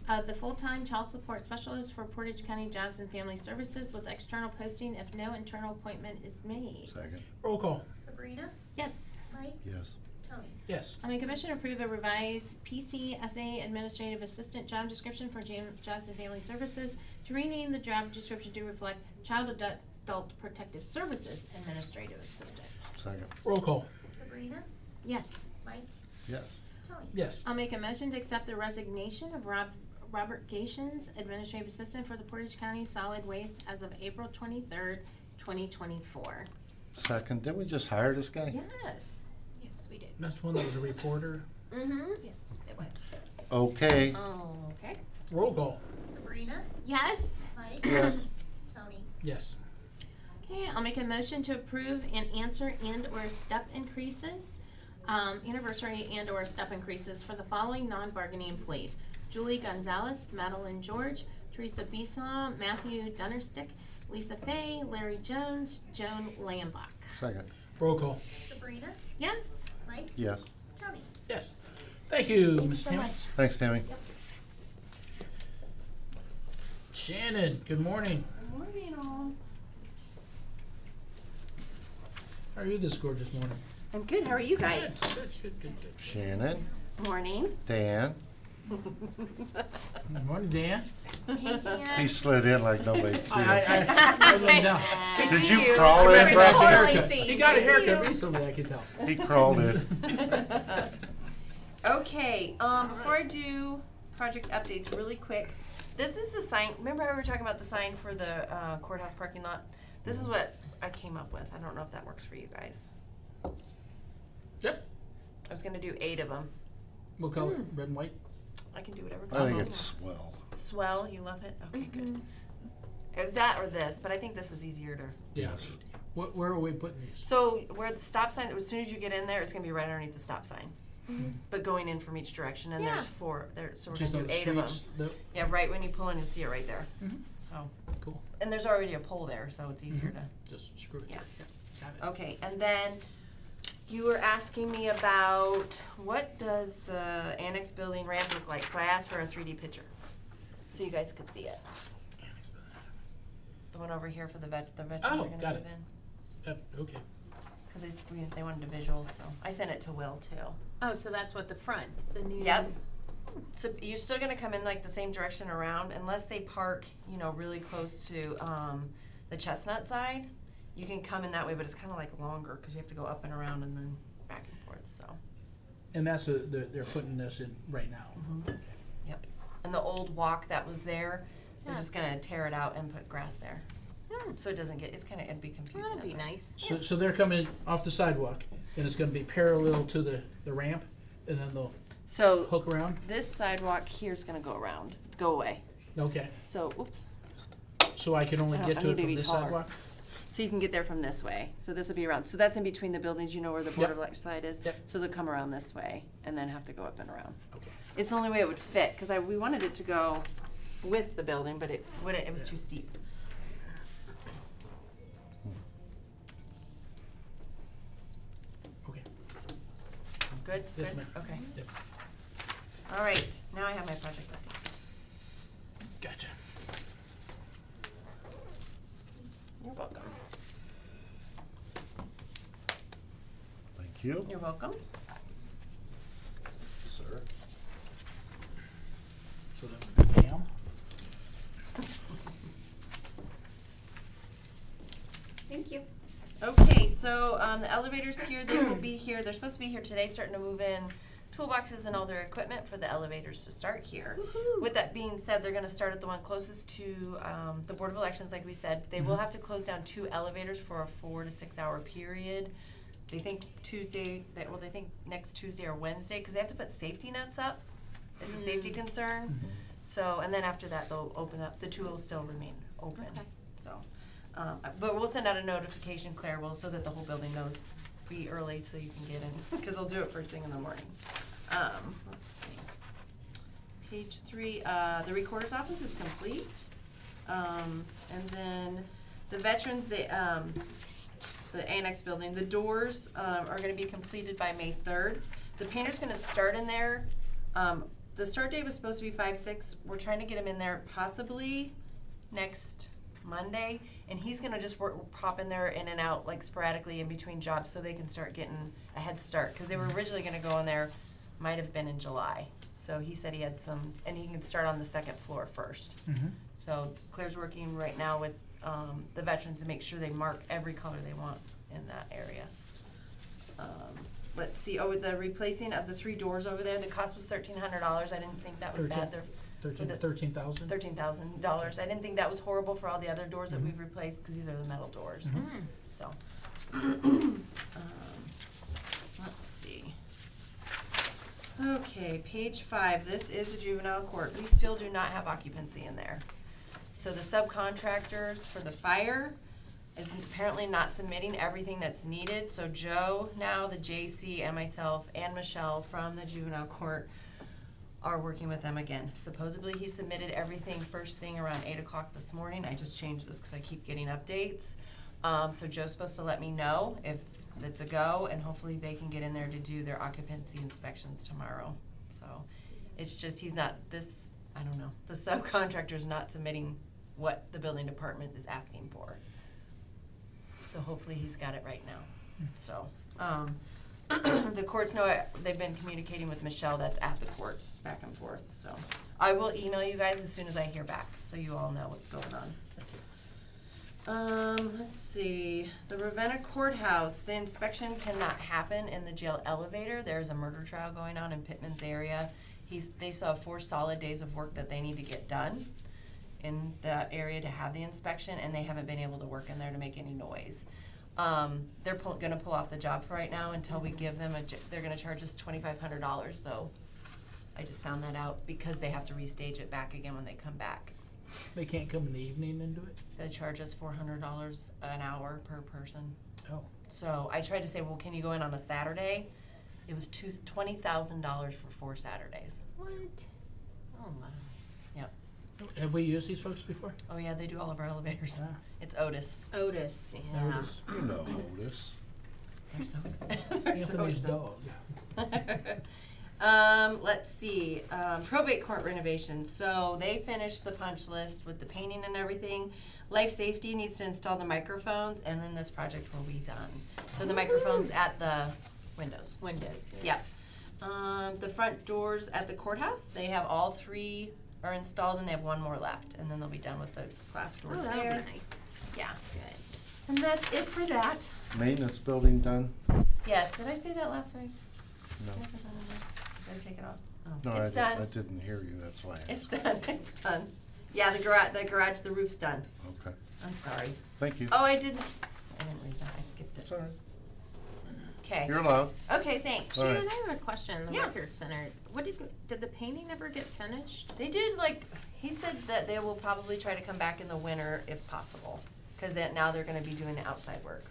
of the full-time child support specialist for Portage County Jobs and Family Services with external posting if no internal appointment is made. Second. Roll call. Sabrina? Yes. Mike? Yes. Tony? Yes. I'll make a motion to approve a revised PCSA Administrative Assistant job description for Jobs and Family Services to rename the job description to reflect Child Adult Protective Services Administrative Assistant. Second. Roll call. Sabrina? Yes. Mike? Yes. Tony? Yes. I'll make a motion to accept the resignation of Robert Gations, Administrative Assistant for the Portage County Solid Waste as of April 23rd, 2024. Second. Didn't we just hire this guy? Yes. Yes, we did. That's one that was a reporter. Mm-hmm. Yes, it was. Okay. Okay. Roll call. Sabrina? Yes. Mike? Yes. Tony? Yes. Okay, I'll make a motion to approve and answer and/or step increases, anniversary and/or step increases for the following non-bargaining employees: Julie Gonzalez, Madeline George, Teresa Besaw, Matthew Dunnerstick, Lisa Fay, Larry Jones, Joan Lambach. Second. Roll call. Sabrina? Yes. Mike? Yes. Tony? Yes. Thank you, Thank you Ms. so Tammy. much. Thanks, Tammy. Shannon, good morning. Good morning, all. How are you this gorgeous morning? I'm good. How are you guys? Good. Shannon. Morning. Dan. Good morning, Dan. Hey, Dan. He slid in like nobody'd see him. I let him down. I Did see you crawl I in, recognize the Brad? Totally haircut. see He you. got a I see haircut you. recently, I can tell. He crawled in. Okay, before I do project updates really quick, this is the sign. Remember how we were talking about the sign for the courthouse parking lot? This is what I came up with. I don't know if that works for you guys. Yep. I was gonna do 8 of them. What color? Red and white? I can do whatever I color think you it's want. swell. Swell. You love it? Okay, good. It was that or this, but I think this is easier to. Yes. Where are we putting these? So where the stop sign, as soon as you get in there, it's gonna be right underneath the stop sign. But going in from each direction, and Yeah. there's 4 there, so we're Just gonna on do the 8 of them. streets? Yeah, right when you pull in, you'll see it right there. So, Cool. and there's already a pole there, so it's easier to. Just screw it. Yeah. Got it. Okay, and then you were asking me about what does the annex building ramp look like? So I asked for a 3D picture, so you guys could see it. The one over here for the veterans Oh, are gonna got move it. in. Okay. Cause they wanted the visuals, so I sent it to Will too. Oh, so that's what the front, the new. Yep. So you're still gonna come in like the same direction around, unless they park, you know, really close to, the Chestnut side. You can come in that way, but it's kinda like longer, cause you have to go up and around and then back and forth, so. And that's they're putting this in right now. Okay. Yep. And the old walk that was there, they're Yeah. just gonna tear it out and put grass there. Hmm. So it doesn't get, it'd be confusing. That'd be otherwise. nice. So they're coming off the sidewalk, and it's gonna be parallel to the ramp, and then they'll So hook around? this sidewalk here is gonna go around, go away. Okay, So, oops. so I can only I get need to it to from be this taller. sidewalk? So you can get there from this way. So this will be around. So that's in between the buildings, you know where the Board Yep. of Elections side is? Yep. So they'll come around this way and then have to go up and around. Okay. It's the only way it would fit, cause we wanted it to go with the building, but it wouldn't, it was too steep. Okay. Good, Yes, good, ma'am. okay. Yep. All right, now I have my project update. Gotcha. You're welcome. Thank you, You're welcome. sir. So then, Pam? Thank you. Okay, so, the elevators here, they will be here, they're supposed to be here today, starting to move in toolboxes and all their equipment for the elevators to start here. With that being said, they're gonna start at the one closest to, the Board of Elections, like we said. They will have to close down 2 elevators for a 4 to 6 hour period. They think they think next Tuesday or Wednesday, cause they have to put safety nets up. It's a safety concern. So, and then after that, they'll open up, the 2 will still remain open, Okay. so. But we'll send out a notification, Claire will, so that the whole building knows, be early so you can get in, because they'll do it first thing in the morning. Let's see. Page 3, the recorder's office is complete. And then the veterans, the annex building, the doors, are gonna be completed by May 3rd. The painter's gonna start in there. The start date was supposed to be 5/6. We're trying to get him in there possibly next Monday, and he's gonna just pop in there in and out like sporadically in between jobs so they can start getting a head start, because they were originally gonna go in there, might have been in July. So he said he had some, and he can start on the 2nd floor first. Mm-hmm. So Claire's working right now with the veterans to make sure they mark every color they want in that area. Let's see, with the replacing of the 3 doors over there, the cost was $1,300. I didn't think that was bad. They're $13,000? $13,000. I didn't think that was horrible for all the other doors that we've replaced, because these are the metal doors. So, let's see. Okay, page 5. This is the juvenile court. We still do not have occupancy in there. So the subcontractor for the fire is apparently not submitting everything that's needed. So Joe now, the JC, and myself, and Michelle from the juvenile court are working with them again. Supposedly he submitted everything first thing around 8 o'clock this morning. I just changed this because I keep getting updates. So Joe's supposed to let me know if it's a go, and hopefully they can get in there to do their occupancy inspections tomorrow. So it's just, he's not, I don't know, the subcontractor's not submitting what the building department is asking for. So hopefully he's got it right now. So, the courts know they've been communicating with Michelle that's at the courts, back and forth. So I will email you guys as soon as I hear back, so you all know what's going on. Let's see, the Ravenna Courthouse, the inspection cannot happen in the jail elevator. There's a murder trial going on in Pittman's area. They still have 4 solid days of work that they need to get done in that area to have the inspection, and they haven't been able to work in there to make any noise. They're gonna pull off the job for right now until we give them they're gonna charge us $2,500 though. I just found that out because they have to restage it back again when they come back. They can't come in the evening and do it? They charge us $400 an hour per person. Oh. So I tried to say, well, can you go in on a Saturday? It was $20,000 for 4 Saturdays. What? Oh my. Yep. Have we used these folks before? Oh yeah, they do all of our elevators. Ah. It's Otis. Otis, yeah. There it is. You know this. They're so expensive. They're so Anthony's expensive. dog. Let's see, probate court renovation. So they finished the punch list with the painting and everything. Life Safety needs to install the microphones, and then this project will be done. So the microphones at the windows. Windows. Yep. The front doors at the courthouse, they have all 3 are installed, and they have 1 more left, and then they'll be done with the glass doors Oh, that'll be there. nice. Yeah. Good. And that's it for that. Maintenance building done? Yes, did I say that last week? No. Did I take it off? Oh. No, It's I done. didn't hear you, that's why I It's asked. done, it's done. Yeah, the roof's done. Okay, I'm sorry. thank you. Oh, I didn't read that, I skipped it. It's all right. Okay. You're allowed. Okay, thanks. All right. Shannon, I have a question, the Yeah. Record Center, did the painting ever get finished? They did, like, he said that they will probably try to come back in the winter if possible, cause now they're gonna be doing the outside work.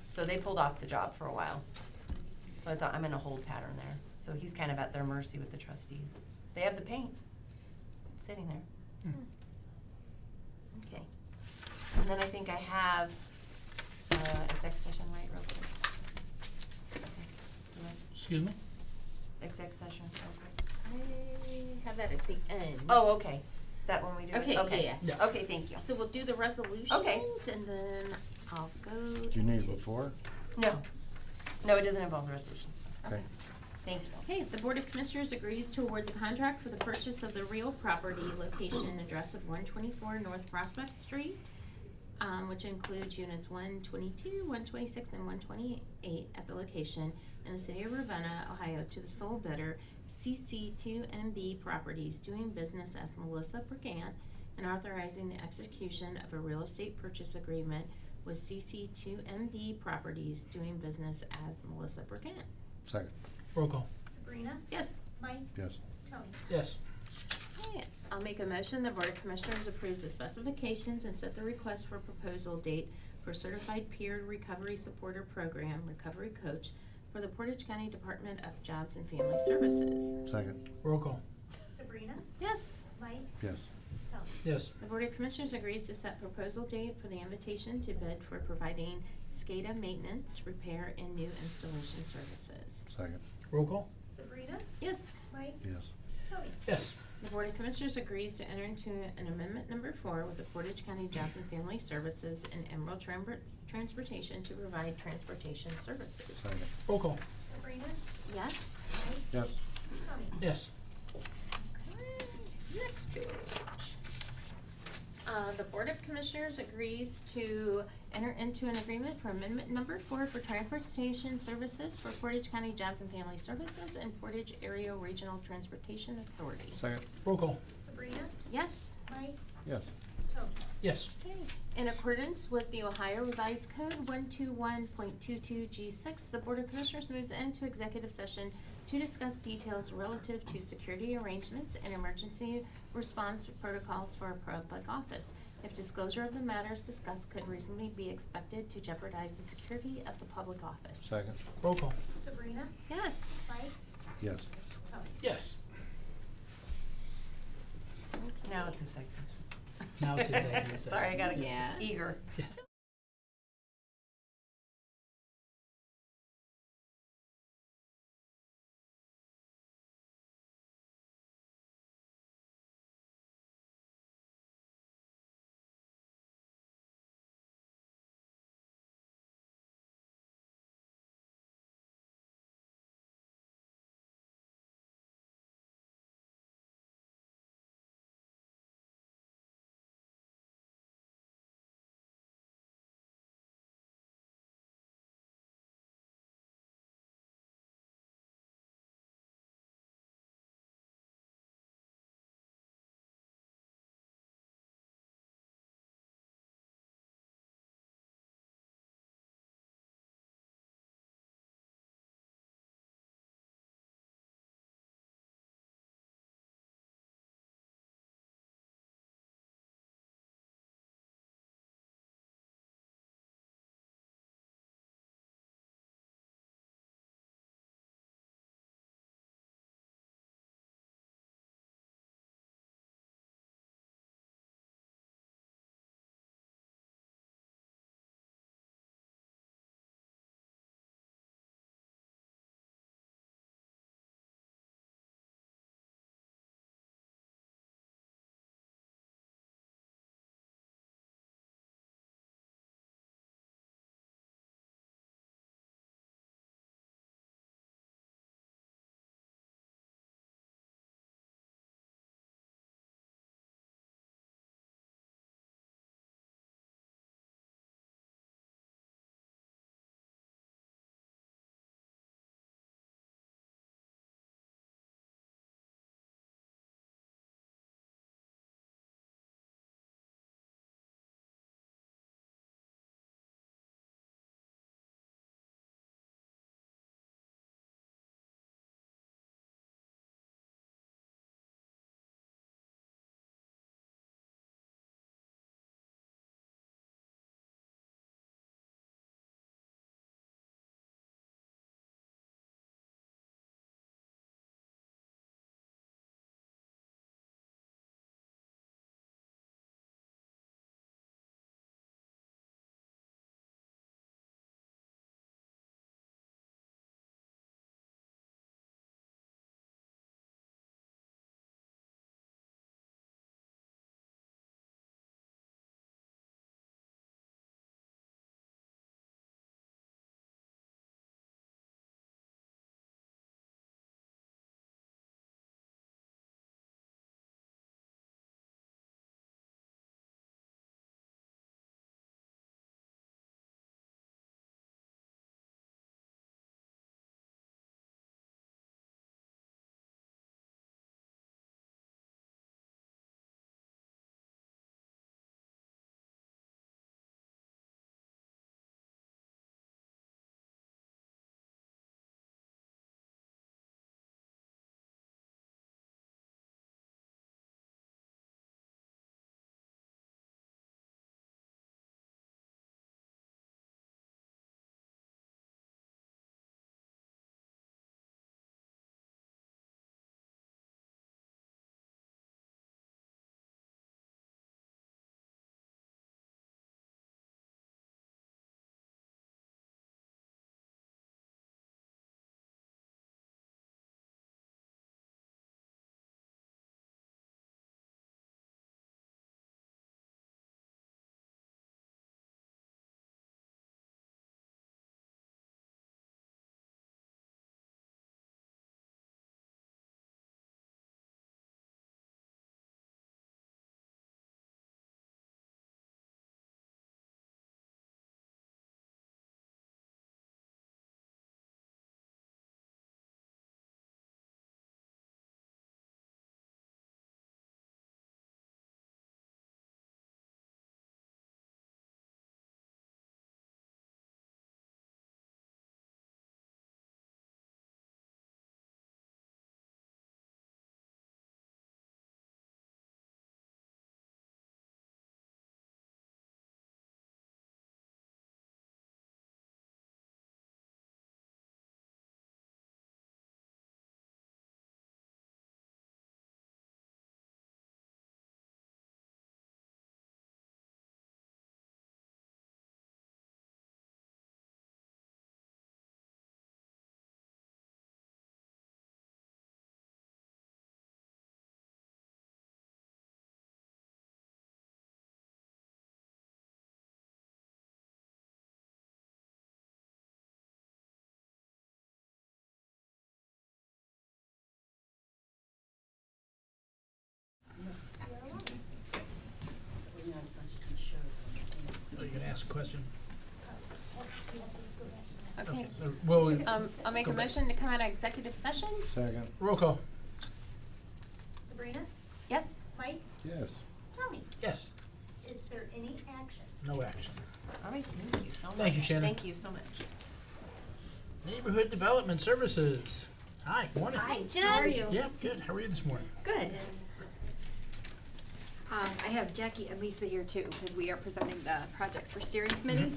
So they pulled off the job for a while. So I thought, I'm in a hold pattern there, so he's kind of at their mercy with the trustees. They have the paint, it's sitting there. Okay. And then I think I have, exec session, right, real quick? Okay. You want Excuse me? exec session, real quick? I have that at the end. Oh, okay. Is that when we do it? Okay, yeah. Yeah. Okay, thank you. So we'll do the resolutions and then I'll go. Do you need it before? No. No, it doesn't involve the resolutions. Okay. Thank you. Okay, the Board of Commissioners agrees to award the contract for the purchase of the real property location and address of 124 North Prospect Street, which includes units 122, 126, and 128 at the location in the city of Ravenna, Ohio, to the sole bidder, CC2MB Properties, doing business as Melissa Brigant, and authorizing the execution of a real estate purchase agreement with CC2MB Properties, doing business as Melissa Brigant. Second. Roll call. Sabrina? Yes. Mike? Yes. Tony? Yes. Okay, I'll make a motion, the Board of Commissioners approves the specifications and set the request for proposal date for Certified Peer Recovery Supporter Program, Recovery Coach, for the Portage County Department of Jobs and Family Services. Second. Roll call. Sabrina? Yes. Mike? Yes. Tony? Yes. The Board of Commissioners agrees to set proposal date for the invitation to bid for providing SCADA maintenance, repair, and new installation services. Second. Roll call. Sabrina? Yes. Mike? Yes. Tony? Yes. The Board of Commissioners agrees to enter into an amendment number 4 with the Portage County Jobs and Family Services and Emerald Transportation to provide transportation services. Second. Roll call. Sabrina? Yes. Mike? Yes. Tony? Yes. Next page. The Board of Commissioners agrees to enter into an agreement for amendment number 4 for transportation services for Portage County Jobs and Family Services and Portage Area Regional Transportation Authority. Second. Roll call. Sabrina? Yes. Mike? Yes. Tony? Yes. Okay. In accordance with the Ohio Revised Code 121.22G6, the Board of Commissioners moves into executive session to discuss details relative to security arrangements and emergency response protocols for a public office. If disclosure of the matters discussed could reasonably be expected to jeopardize the security of the public office. Second. Roll call. Sabrina? Yes. Mike? Yes. Tony? Yes. Now it's exec session. Now it's executive session. Sorry, I got Yeah. eager. Yeah. question. Okay. Well, I'll make Go a back. motion to come out of executive session. Second. roll call. Sabrina? Yes. Mike? Yes. Tony? Yes, Is there any action? no action. All right, thank you so much. Thank you, Shannon. Thank you so much. Neighborhood Development Services. Hi, good morning. Hi, Jen. How are you? Yeah, good. How are you this morning? Good. I have Jackie and Lisa here too, because we are presenting the projects for steering committee.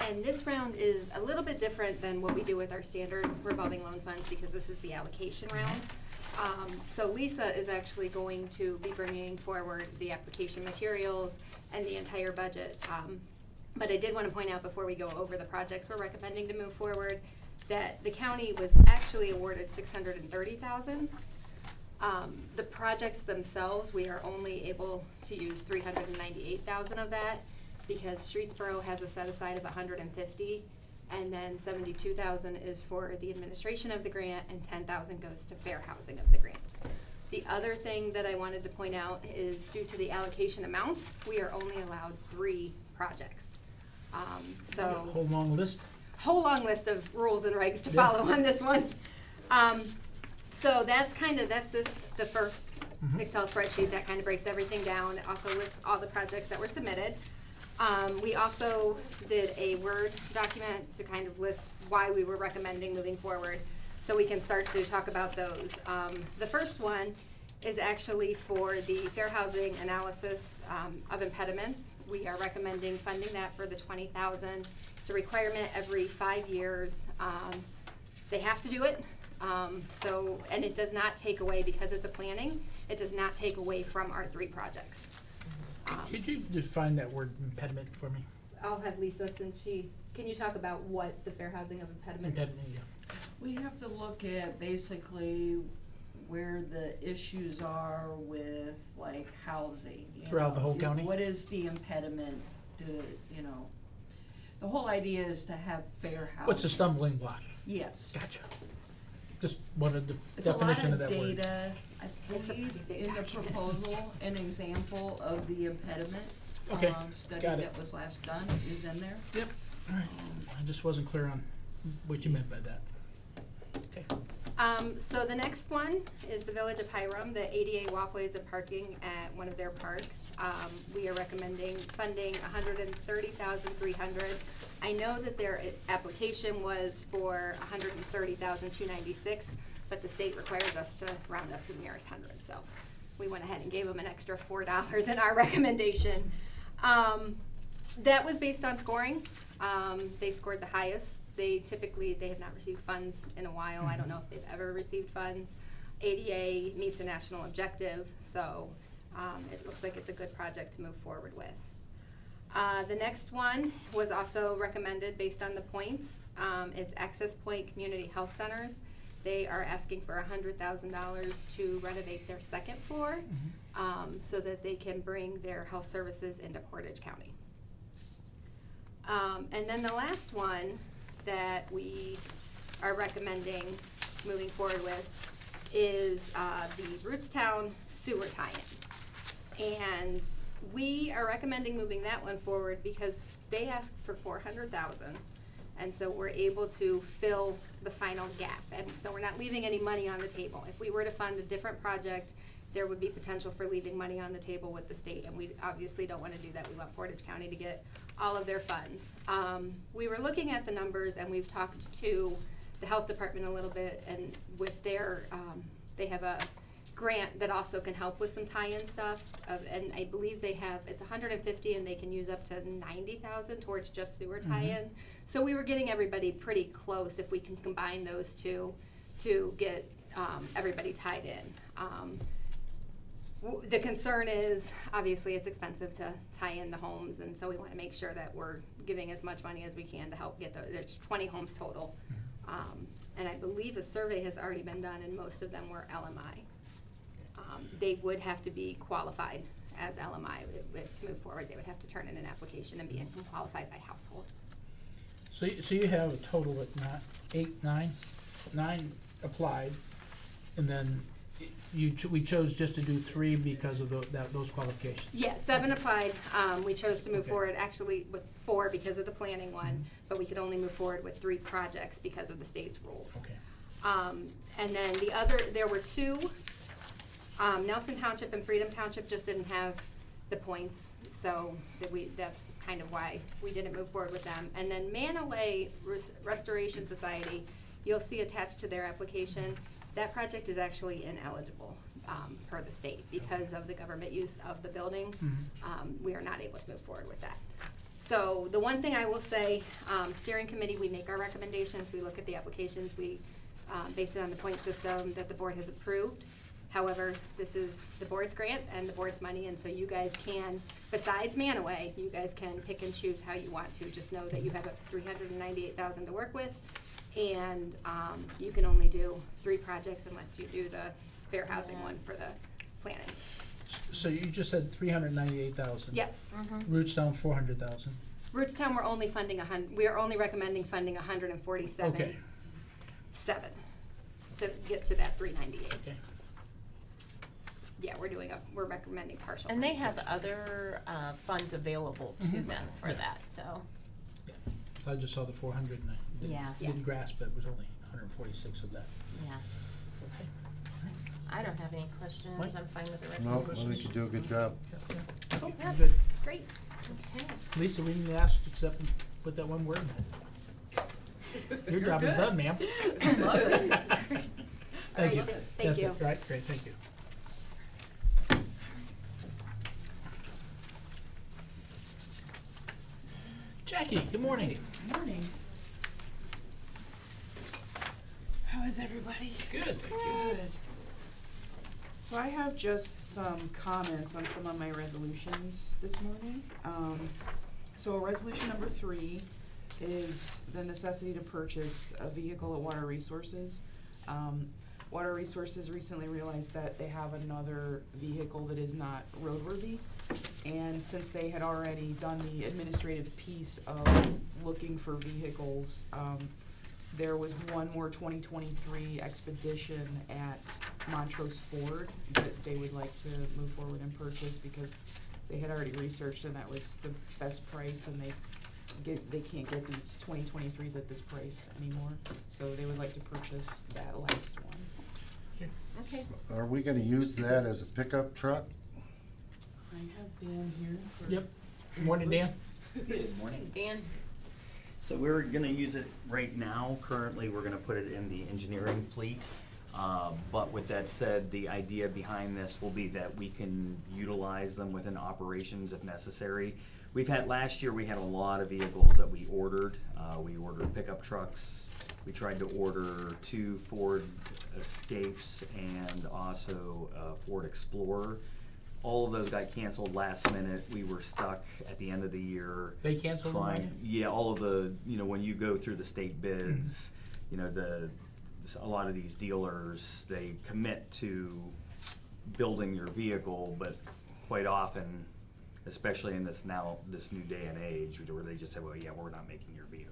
And this round is a little bit different than what we do with our standard revolving loan funds, because this is the allocation round. So Lisa is actually going to be bringing forward the application materials and the entire budget. But I did want to point out before we go over the projects we're recommending to move forward, that the county was actually awarded $630,000. The projects themselves, we are only able to use $398,000 of that, because Streetsboro has a set aside of $150,000, and then $72,000 is for the administration of the grant, and $10,000 goes to fair housing of the grant. The other thing that I wanted to point out is, due to the allocation amount, we are only allowed 3 projects. So Whole long list. whole long list of rules and regs to Yeah. follow on this one. So that's the first Excel spreadsheet that kind of breaks everything down. It also lists all the projects that were submitted. We also did a Word document to kind of list why we were recommending moving forward, so we can start to talk about those. The first one is actually for the fair housing analysis of impediments. We are recommending funding that for the $20,000. It's a requirement every 5 years. They have to do it. And it does not take away, because it's a planning, it does not take away from our 3 projects. Could you define that word impediment for me? I'll have Lisa, since can you talk about what the fair housing of impediment? Impediment, yeah. We have to look at basically where the issues are with like housing. Throughout the whole county? What is the impediment to, the whole idea is to have fair housing. What's the stumbling block? Yes. Gotcha. Just wanted the It's a lot definition of of that word. data. I It's a pretty believe big in the document. proposal, an example of the impediment Okay, study got it. that was last done is in there. Yep. All right. I just wasn't clear on what you meant by that. Okay. So the next one is the Village of Hiram, the ADA walkways and parking at one of their parks. We are recommending funding $130,300. I know that their application was for $130,296, but the state requires us to round up to the nearest hundred, so we went ahead and gave them an extra $4 in our recommendation. That was based on scoring. They scored the highest. They have not received funds in a while. I don't know if they've ever received funds. ADA meets a national objective, so it looks like it's a good project to move forward with. The next one was also recommended based on the points. It's Access Point Community Health Centers. They are asking for $100,000 to renovate their second floor, so that they can bring their health services into Portage County. And then the last one that we are recommending moving forward with is the Rootstown sewer tie-in. And we are recommending moving that one forward because they asked for $400,000, and so we're able to fill the final gap. And so we're not leaving any money on the table. If we were to fund a different project, there would be potential for leaving money on the table with the state, and we obviously don't want to do that. We want Portage County to get all of their funds. We were looking at the numbers, and we've talked to the health department a little bit, and with their, they have a grant that also can help with some tie-in stuff, and I believe they have, it's $150, and they can use up to $90,000 towards just sewer tie-in. So we were getting everybody pretty close if we can combine those two to get everybody tied in. The concern is, obviously, it's expensive to tie in the homes, and so we want to make sure that we're giving as much money as we can to help get there's 20 homes total. And I believe a survey has already been done, and most of them were LMI. They would have to be qualified as LMI to move forward. They would have to turn in an application and be income qualified by household. So you have a total of nine applied, and then we chose just to do 3 because of those qualifications. Yeah, 7 applied. We chose to move Okay. forward actually with 4 because of the planning one, but we could only move forward with 3 projects because of the state's rules. Okay. And then there were 2, Nelson Township and Freedom Township just didn't have the points, so that's kind of why we didn't move forward with them. And then Manaway Restoration Society, you'll see attached to their application, that project is actually ineligible, per the state because of the government use of the building. We are not able to move forward with that. So the one thing I will say, steering committee, we make our recommendations, we look at the applications, we base it on the point system that the board has approved. However, this is the board's grant and the board's money, and so you guys can, besides Manaway, you guys can pick and choose how you want to. Just know that you have $398,000 to work with, and you can only do 3 projects unless you do the fair housing one for the planning. So you just said 398,000. Yes. Rootstown 400,000. Rootstown, we're only funding we are only recommending funding 147. Okay. 7 to get to that 398. Okay. Yeah, we're recommending partial. And they have other funds available to them for that, so. So I just saw the 400 and I Yeah. didn't grasp it. It was only 146 of that. Yeah. Okay. I don't have any questions. Mike? I'm fine with the No, I recommendation. think you do a good job. Oh, Yeah, yeah. good. Great. Okay. Lisa, we didn't ask except put that one word in it. Your job is done, ma'am. Thank you. Great, thank That's you. it. Right, great, thank you. Jackie, good morning. Morning. How is everybody? Good, thank you. Good. So I have just some comments on some of my resolutions this morning. So resolution number 3 is the necessity to purchase a vehicle at Water Resources. Water Resources recently realized that they have another vehicle that is not roadworthy. And since they had already done the administrative piece of looking for vehicles, there was one more 2023 expedition at Montrose Ford that they would like to move forward and purchase because they had already researched and that was the best price, and they can't get these 2023s at this price anymore. So they would like to purchase that last one. Okay. Are we gonna use that as a pickup truck? I have Dan here for. Yep. Morning, Dan. Good morning. Dan? So we're gonna use it right now. Currently, we're gonna put it in the engineering fleet. But with that said, the idea behind this will be that we can utilize them within operations if necessary. Last year, we had a lot of vehicles that we ordered. We ordered pickup trucks. We tried to order 2 Ford Escapes and also a Ford Explorer. All of those got canceled last minute. We were stuck at the end of the year. They canceled them already? Yeah, all of the, when you go through the state bids, a lot of these dealers, they commit to building your vehicle, but quite often, especially in this new day and age, where they just say, well, yeah, we're not making your vehicle.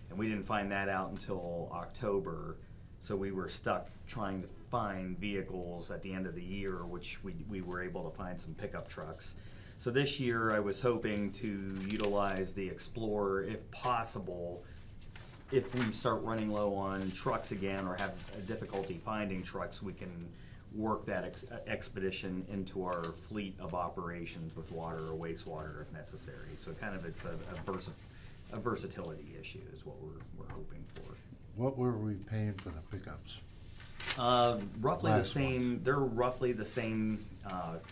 And we didn't find that out until October, so we were stuck trying to find vehicles at the end of the year, which we were able to find some pickup trucks. So this year, I was hoping to utilize the Explorer if possible. If we start running low on trucks again or have a difficulty finding trucks, we can work that expedition into our fleet of operations with water or wastewater if necessary. So it's a versatility issue is what we're hoping for. What were we paying for the pickups? Roughly the Last same. ones. They're roughly the same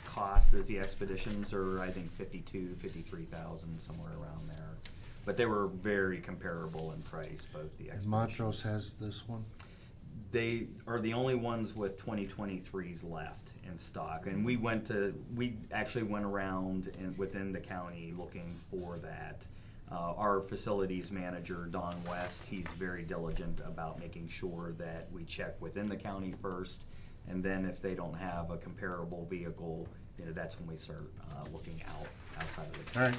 cost as the expeditions, or I think 53,000 somewhere around there. But they were very comparable in price, both the expeditions. And Montrose has this one? They are the only ones with 2023s left in stock, and we actually went around within the county looking for that. Our facilities manager, Don West, he's very diligent about making sure that we check within the county first, and then if they don't have a comparable vehicle, that's when we start looking outside of the county.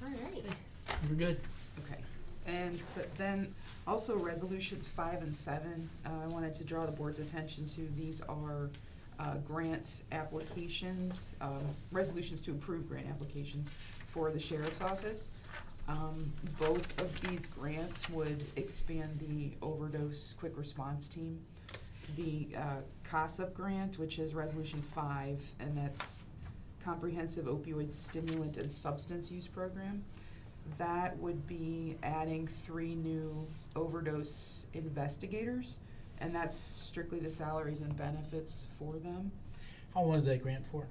All right. All right. We're good. Okay. And so then also resolutions 5 and 7, I wanted to draw the board's attention to. These are grant applications, resolutions to approve grant applications for the sheriff's office. Both of these grants would expand the overdose quick response team. The COSUP grant, which is resolution 5, and that's Comprehensive Opioid Stimulant and Substance Use Program. That would be adding 3 new overdose investigators, and that's strictly the salaries and benefits for them. How long is that grant for?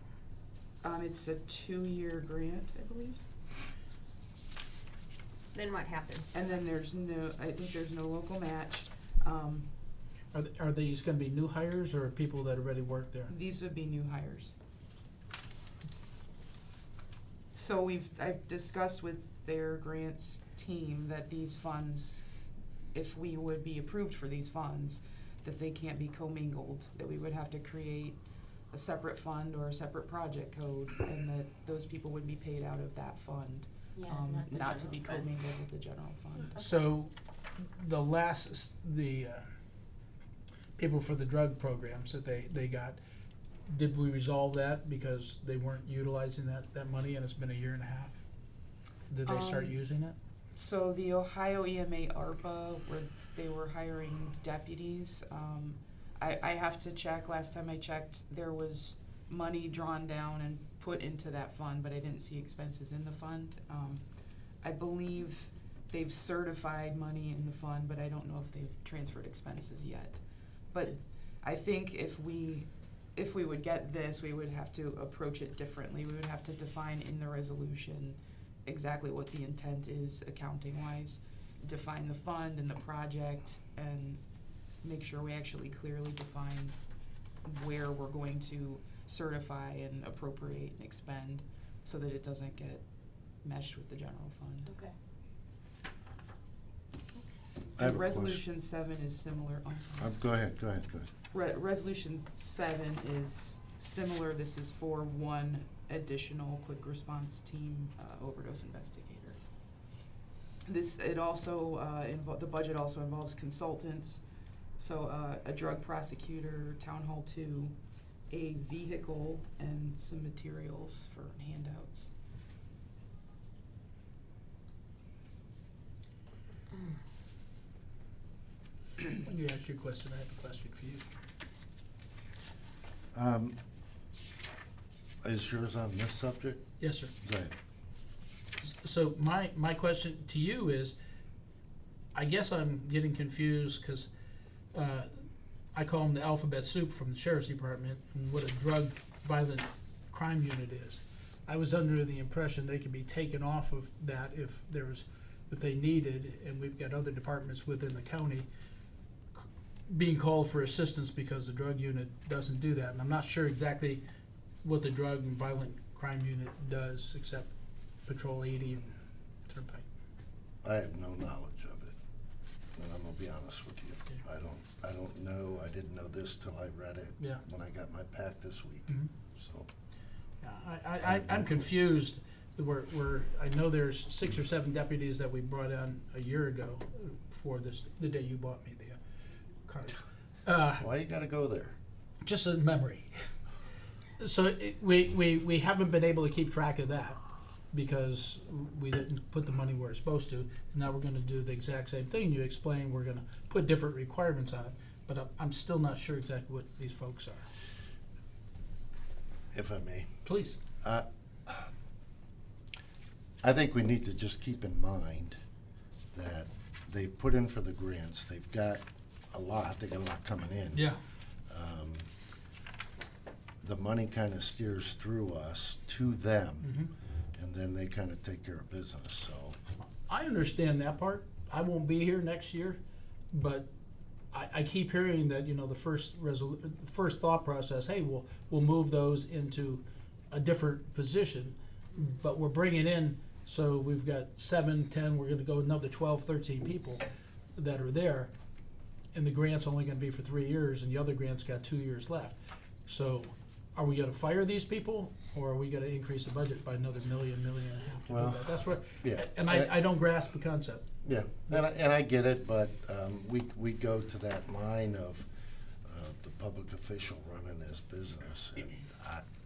It's a 2-year grant, I believe. Then what happens? And then I think there's no local match. Are these gonna be new hires or people that already work there? These would be new hires. So I've discussed with their grants team that these funds, if we would be approved for these funds, that they can't be commingled, that we would have to create a separate fund or a separate project code, and that those people would be paid out of that fund, not to be commingled with the general fund. So, the people for the drug programs that they got, did we resolve that because they weren't utilizing that money and it's been a year and a half? Did they start using it? So the Ohio EMA ARPA, where they were hiring deputies, I have to check. Last time I checked, there was money drawn down and put into that fund, but I didn't see expenses in the fund. I believe they've certified money in the fund, but I don't know if they've transferred expenses yet. But I think if we would get this, we would have to approach it differently. We would have to define in the resolution exactly what the intent is accounting-wise, define the fund and the project, and make sure we actually clearly define where we're going to certify and appropriate and expend so that it doesn't get meshed with the general fund. Okay. I have a Resolution 7 is similar. Oh, sorry. Go ahead. Resolution 7 is similar. This is for 1 additional quick response team overdose investigator. The budget also involves consultants, so a drug prosecutor, town hall 2, a vehicle, and some materials for handouts. When you ask your question, I have a question for you. Is yours on this subject? Yes, sir. Go ahead. So my question to you is, I guess I'm getting confused because I call them the alphabet soup from the sheriff's department and what a drug violent crime unit is. I was under the impression they could be taken off of that if they needed, and we've got other departments within the county being called for assistance because the drug unit doesn't do that. And I'm not sure exactly what the drug and violent crime unit does except patrol 80 and turnpike. I have no knowledge of it, and I'm gonna be honest with you. Okay. I don't know. I didn't know this till I read it when I got my pack this week. Mhm. So I'm confused. I know there's 6 or 7 deputies that we brought on a year ago for the day you bought me the car. why you gotta go there? Just a memory. So we haven't been able to keep track of that because we didn't put the money where it's supposed to. Now we're going to do the exact same thing. You explain we're going to put different requirements on it, but I'm still not sure exactly what these folks are. If I may. Please. I think we need to just keep in mind that they've put in for the grants. They've got a lot. They got a lot coming in. Yeah. The money kind of steers through us to them, Mm-hmm. and then they kind of take care of business. So I understand that part. I won't be here next year, but I keep hearing that the first thought process. Hey, we'll move those into a different position, but we're bringing in. So we've got 7, 10. We're going to go another 12, 13 people that are there, and the grant's only going to be for 3 years, and the other grant's got 2 years left. So, are we going to fire these people, or are we going to increase the budget by another $1.5 million to do that? That's what. Yeah. And I don't grasp the concept. Yeah, and I get it, but we go to that line of the public official running this business, and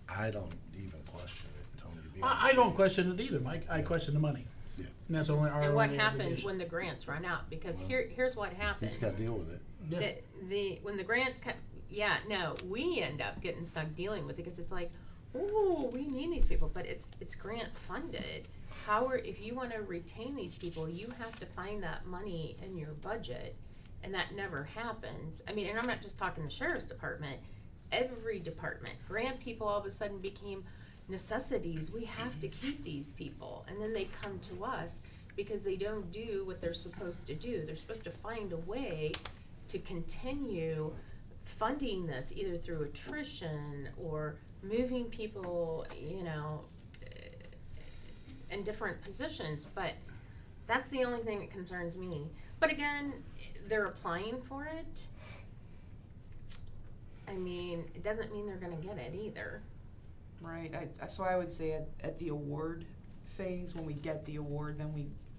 I don't even question it, Tony. to be honest I with don't you. question it either, Mike. I question the money. Yeah. And that's only our And what only happens obligation. when the grants run out? Because Well, here's what happens. He's got to deal with it. Yeah. When the grant, we end up getting stuck dealing with it because it's like, oh, we need these people, but it's grant funded. If you want to retain these people, you have to find that money in your budget, and that never happens. I mean, and I'm not just talking the sheriff's department. Every department, grant people all of a sudden became necessities. We have to keep these people, and then they come to us because they don't do what they're supposed to do. They're supposed to find a way to continue funding this, either through attrition or moving people, in different positions. But that's the only thing that concerns me. But again, they're applying for it. I mean, it doesn't mean they're gonna get it either. Right, so I would say at the award phase, when we get the award, then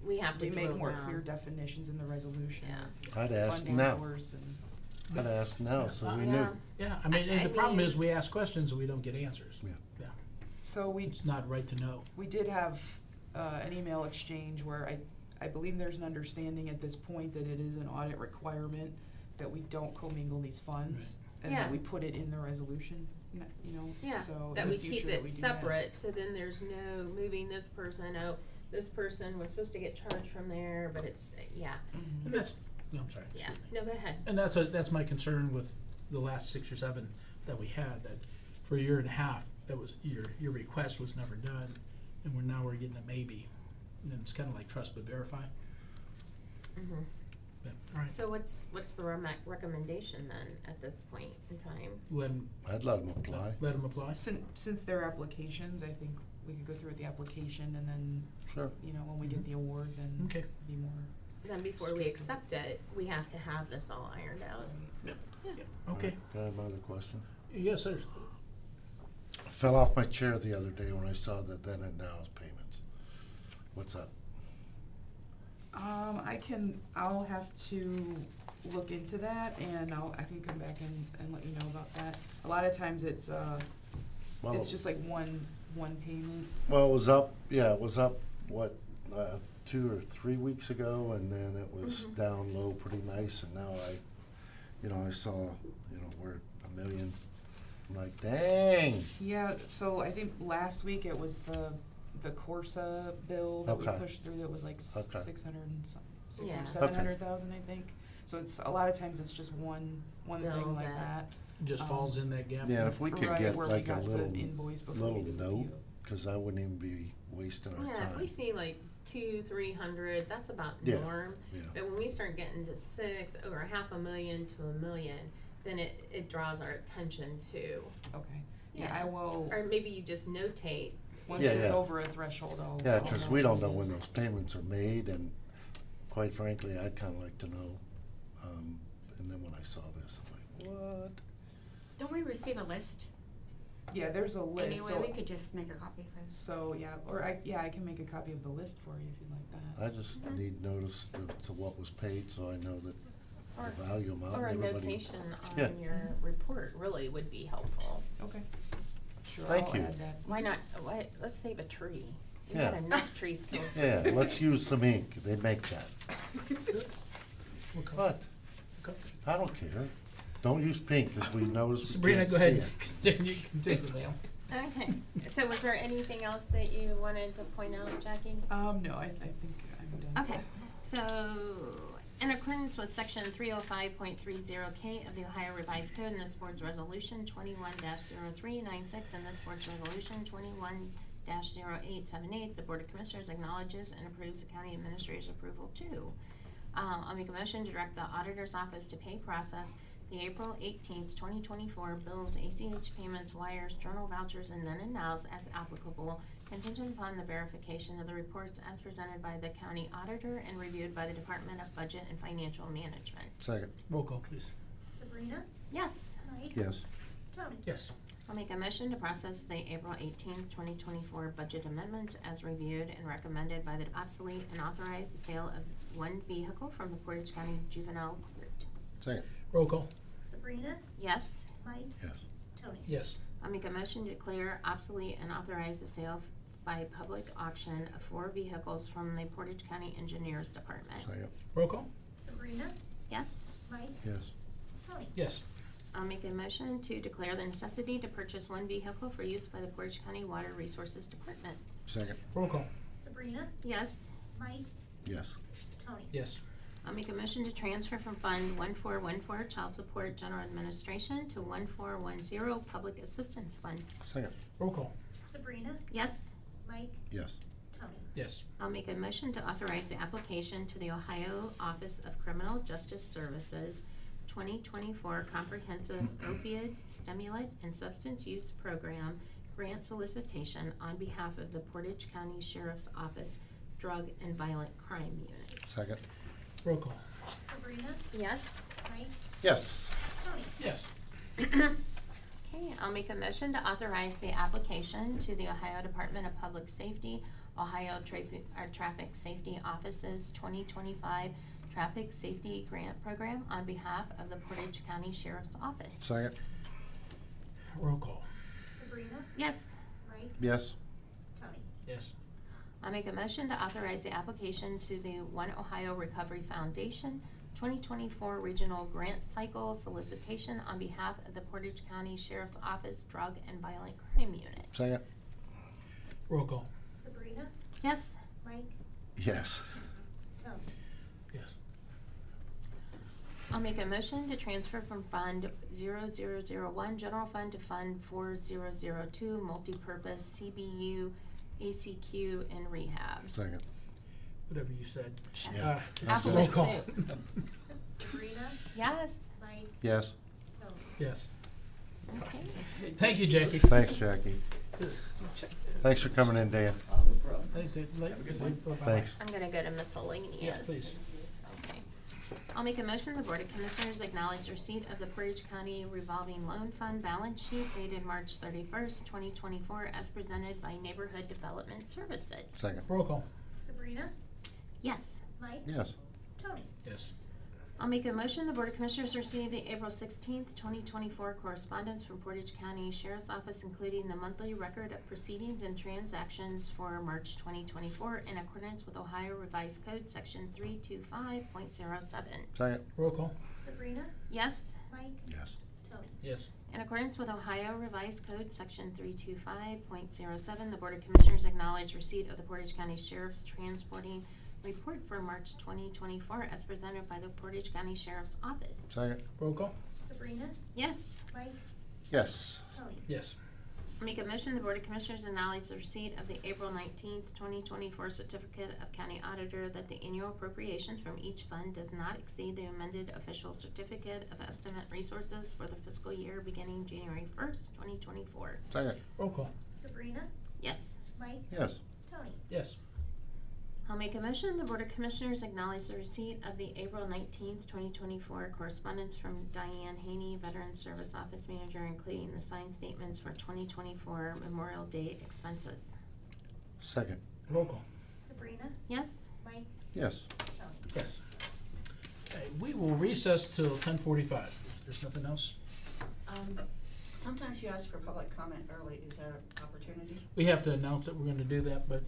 We have to we make drill more down. clear definitions in the resolution. Yeah. of I'd ask funding now. source and. I'd ask now, so we Yeah. knew. Yeah, I mean, and I the problem mean- is we ask questions and we don't get answers. Yeah. Yeah. So It's not right to know. we did have an email exchange where I believe there's an understanding at this point that it is an audit requirement that we don't commingle these funds. And Yeah. that we put it in the resolution, Yeah, so that in we the keep future that it we do that. separate, so then there's no moving this person out. This person was supposed to get charged from there, but it's, Mhm. And that's, no, I'm sorry. yeah, no, go ahead. And that's my concern with the last 6 or 7 that we had, that for a year and a half, that was, your request was never done, and we're getting a maybe. And then it's kinda like trust but verify. Mhm. But, all right, So what's the recommendation then at this point in time? I'd let them apply. let them apply. Since they're applications, I think we could go through with the application and then, Sure. when we get the award, then Okay. be more. Then before we accept it, we have to have this all ironed out. Okay, Can I have another question? yes, sir. I fell off my chair the other day when I saw the then and now's payments. What's up? I'll have to look into that and I can come back and let you know about that. A lot of times it's Well, just like one payment. Well, it was up, what, 2 or 3 weeks ago, and then it was down low pretty nice, and now I saw, we're at $1 million. I'm like, dang. Yeah, so I think last week it was the Corsa bill that we Okay. pushed through that was like Okay. 600 and some, 600, Yeah. 700,000, I think. So it's, a lot of times it's just one Bill thing like that- that. Just falls in that gap. Yeah, and if we could Right, get where we like a got the little invoice before we did the note, deal. because I wouldn't even be wasting our Yeah, time. if we see like 200-300, that's about Yeah. norm. Yeah. But when we start getting to 6 or $500,000 to $1 million, then it draws our attention to. Okay. Yeah, I will, Or maybe you just notate. once Yeah, it's yeah. over a threshold, I'll. Yeah, I'll because know we what don't it know when is. those payments are made, and quite frankly, I'd kind of like to know. And then when I saw this, I'm like, what? Don't we receive a list? Yeah, there's a list, Anyway, so. we could just make a copy for us. So, yeah, or I can make a copy of the list for you if you'd like that. I just need notice to what was paid, so I know that Or- the value amount, Or a everybody. notation on Yeah. your report really would be helpful. Okay. Sure, Thank I'll you. add that. Why not, let's save a tree. We've Yeah. got enough trees killed. Yeah, let's use some ink, they make that. What? I don't care. Don't use pink, because we notice we Sabrina, can't go see ahead. it. Continue, ma'am. Okay, so was there anything else that you wanted to point out, Jackie? No, I think I'm done. Okay, so in accordance with section 305.30K of the Ohio Revised Code and this board's resolution 21-0396 and this board's resolution 21-0878, the Board of Commissioners acknowledges and approves the county administrator's approval too. I'll make a motion to direct the auditor's office to pay process the April 18th, 2024 bills, ACH payments, wires, journal vouchers, and then and nows as applicable, contingent upon the verification of the reports as presented by the county auditor and reviewed by the Department of Budget and Financial Management. Second. Roll call, please. Sabrina? Yes. Mike? Yes. Tony? Yes. I'll make a motion to process the April 18th, 2024 budget amendments as reviewed and recommended by the obsolete and authorize the sale of one vehicle from the Portage County Juvenile Court. Second. Roll call. Sabrina, Yes. Mike, Yes. Tony. Yes. I'll make a motion to declare obsolete and authorize the sale by public auction of 4 vehicles from the Portage County Engineers Department. Second. Roll call. Sabrina, Yes. Mike, Yes. Tony. Yes. I'll make a motion to declare the necessity to purchase 1 vehicle for use by the Portage County Water Resources Department. Second. Roll call. Sabrina, Yes. Mike, Yes. Tony. Yes. I'll make a motion to transfer from Fund 1414 Child Support General Administration to 1410 Public Assistance Fund. Second. Roll call. Sabrina, Yes. Mike, Yes. Tony. Yes. I'll make a motion to authorize the application to the Ohio Office of Criminal Justice Services 2024 Comprehensive Opioid Stimulant and Substance Use Program grant solicitation on behalf of the Portage County Sheriff's Office Drug and Violent Crime Unit. Second. Roll call. Sabrina, Yes. Mike, Yes. Tony. Yes. Okay, I'll make a motion to authorize the application to the Ohio Department of Public Safety, Ohio Traffic Safety Office's 2025 Traffic Safety Grant Program on behalf of the Portage County Sheriff's Office. Second. Roll call. Sabrina, Yes. Mike, Yes. Tony. Yes. I'll make a motion to authorize the application to the One Ohio Recovery Foundation 2024 Regional Grant Cycle solicitation on behalf of the Portage County Sheriff's Office Drug and Violent Crime Unit. Second. Roll call. Sabrina, Yes. Mike, Yes. Tony. Yes. I'll make a motion to transfer from Fund 0001 General Fund to Fund 4002 Multipurpose CBU, ACQ, and Rehab. Second. Whatever you said. Yeah. Roll Alphabet call. soup. Sabrina, Yes. Mike, Yes. Tony. Yes. Okay. Thank you, Jackie. Thanks, Jackie. Thanks for coming in, Dan. Thanks. Thanks. I'm gonna go to miscellaneous. Yes, please. Okay. I'll make a motion, the Board of Commissioners acknowledge receipt of the Portage County Revolving Loan Fund balance sheet dated March 31st, 2024, as presented by Neighborhood Development Services. Second. Roll call. Sabrina, Yes. Mike, Yes. Tony. Yes. I'll make a motion, the Board of Commissioners receive the April 16th, 2024 correspondence from Portage County Sheriff's Office, including the monthly record of proceedings and transactions for March 2024 in accordance with Ohio Revised Code, Section 325.07. Second. Roll call. Sabrina, Yes. Mike, Yes. Tony. Yes. In accordance with Ohio Revised Code, Section 325.07, the Board of Commissioners acknowledge receipt of the Portage County Sheriff's Transporting Report for March 2024 as presented by the Portage County Sheriff's Office. Second. Roll call. Sabrina, Yes. Mike, Yes. Tony. Yes. Make a motion, the Board of Commissioners acknowledge the receipt of the April 19th, 2024 Certificate of County Auditor that the annual appropriations from each fund does not exceed the amended official Certificate of Estimate Resources for the fiscal year beginning January 1st, 2024. Second. Roll call. Sabrina, Yes. Mike, Yes. Tony. Yes. I'll make a motion, the Board of Commissioners acknowledge the receipt of the April 19th, 2024 correspondence from Diane Haney, Veteran Service Office Manager, including the signed statements for 2024 Memorial Day expenses. Second. Roll call. Sabrina, Yes? Mike, Yes. Tony. Yes. Okay, we will recess till 10:45. If there's nothing else. Sometimes you ask for public comment early, is that an opportunity? We have to announce that we're gonna do that, but,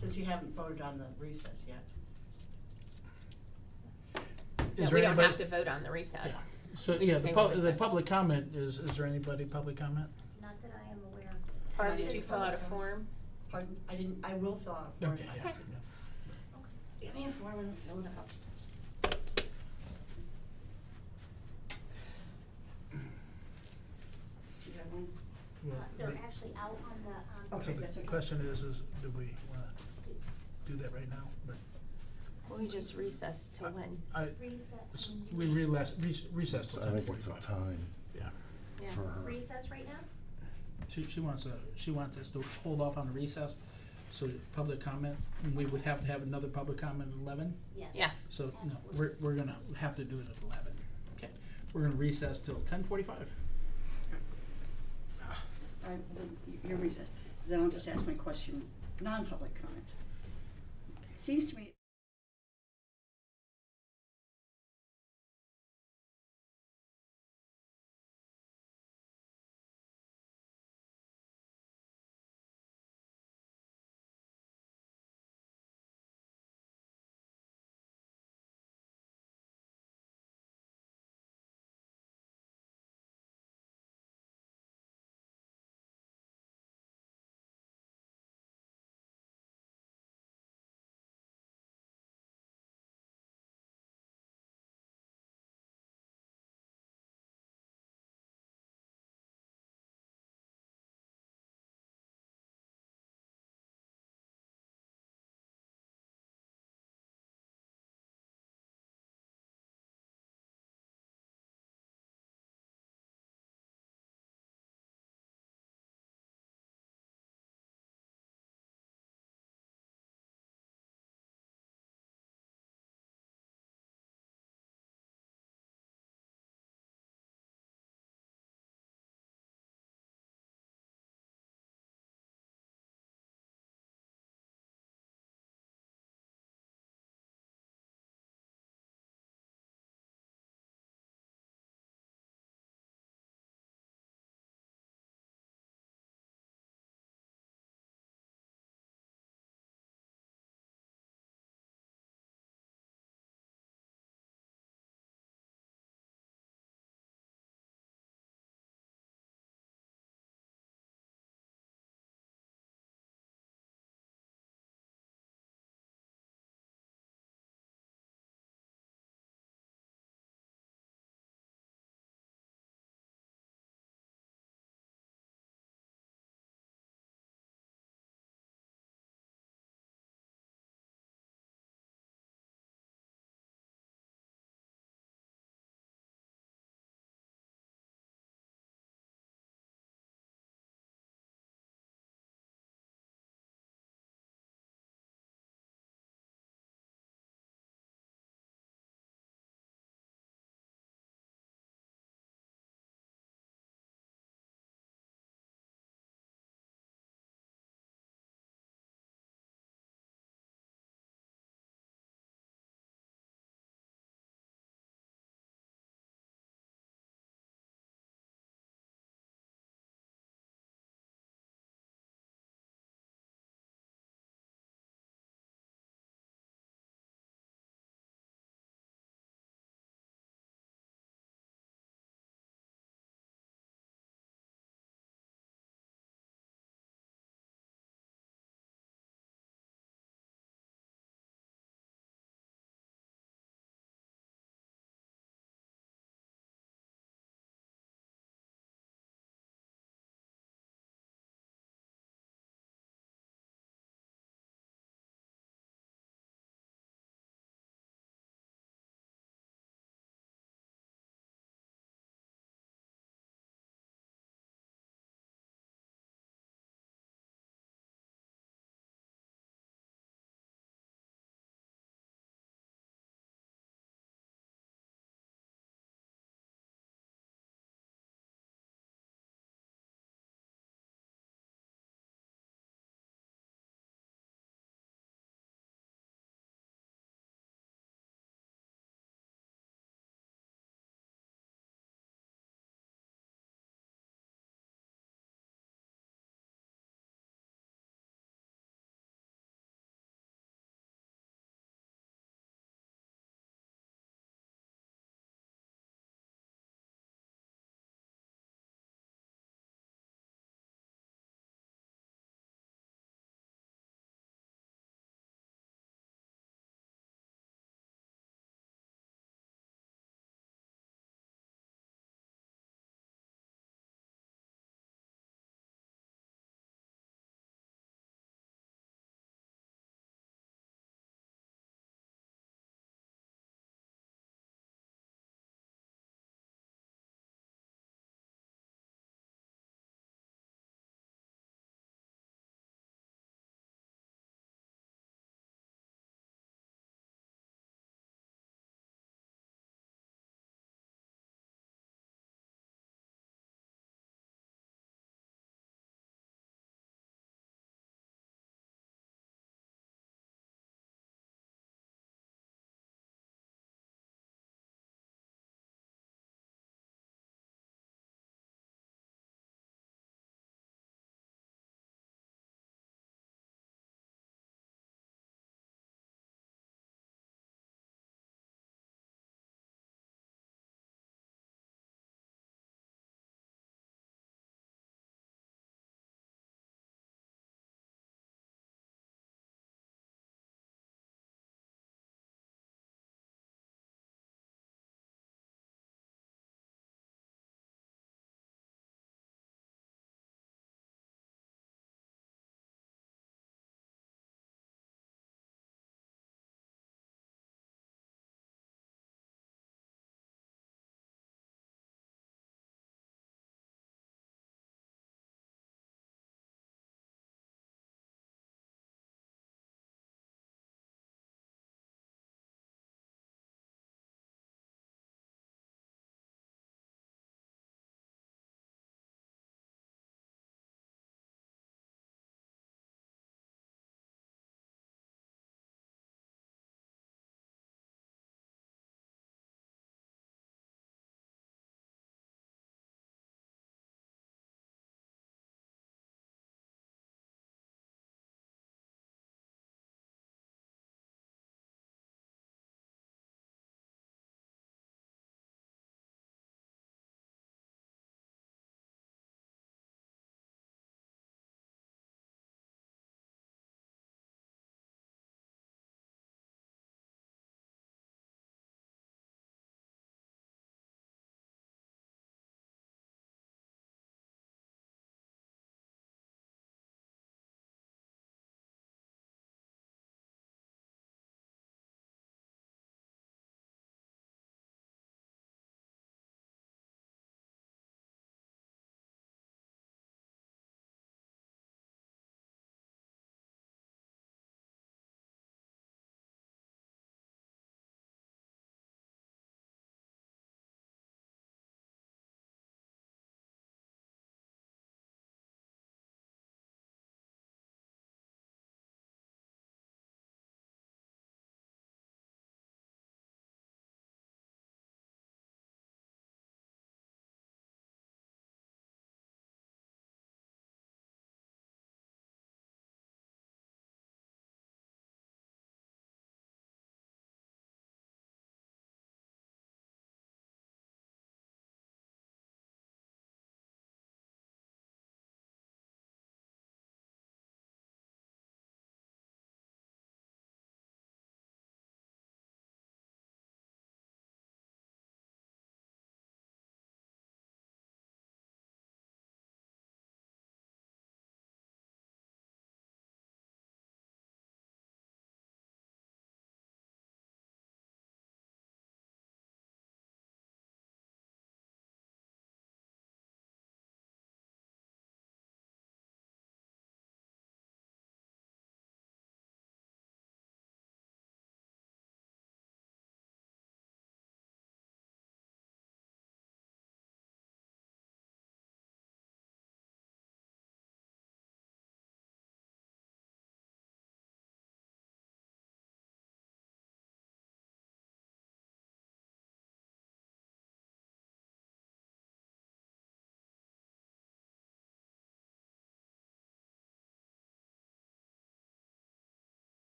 Since you haven't voted on the recess yet. is No, there we don't anybody? have to vote on the recess. Yeah. So, We yeah, just the say pub, when we the said- public comment is there anybody public comment? Not that I am aware of. Barb, did you fill out a form? Pardon? I will fill out a form. Okay, yeah. Okay. Give me a form and fill it out. Do you have one? Well, They're the- actually out on the, So Okay, that's the okay. question is do we wanna do that right now? But We just recess till when? reset. we recess till I think it's a 10:45. time Yeah. Yeah. for her. Recess right now? She wants us to hold off on the recess, so public comment, and we would have to have another public comment at 11. Yes. Yeah. So, no, we're gonna have to do it at 11. Okay. We're gonna recess till 10:45. You're recessed. Then I'll just ask my question, non-public comment. Seems to me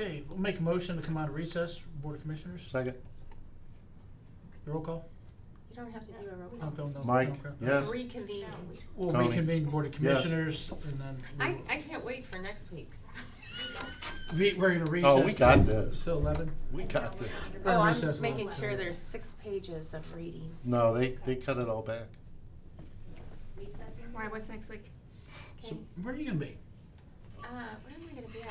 Okay, we'll make a motion to come out of recess, Board of Commissioners. Second. Roll call. You don't have to do a roll No, call. no, Mike, okay. yes. Reconvene. We'll Tony. reconvene Board of Yes. Commissioners and then I can't wait for next week's. we're gonna recess. Oh, we got this. Till 11. We got this. We're Oh, gonna I'm recess making until- sure there's 6 pages of reading. No, they cut it all back. Why, what's next week? So where are you gonna be? Where am I gonna be at?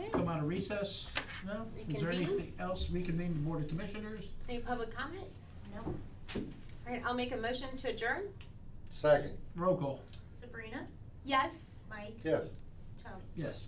come out of recess now. Is there Reconvene? anything else? Reconvene the Board of Commissioners. Any public comment? No. Alright, I'll make a motion to adjourn. Second, Roll call. Sabrina? Yes. Mike? yes. Tom? Yes.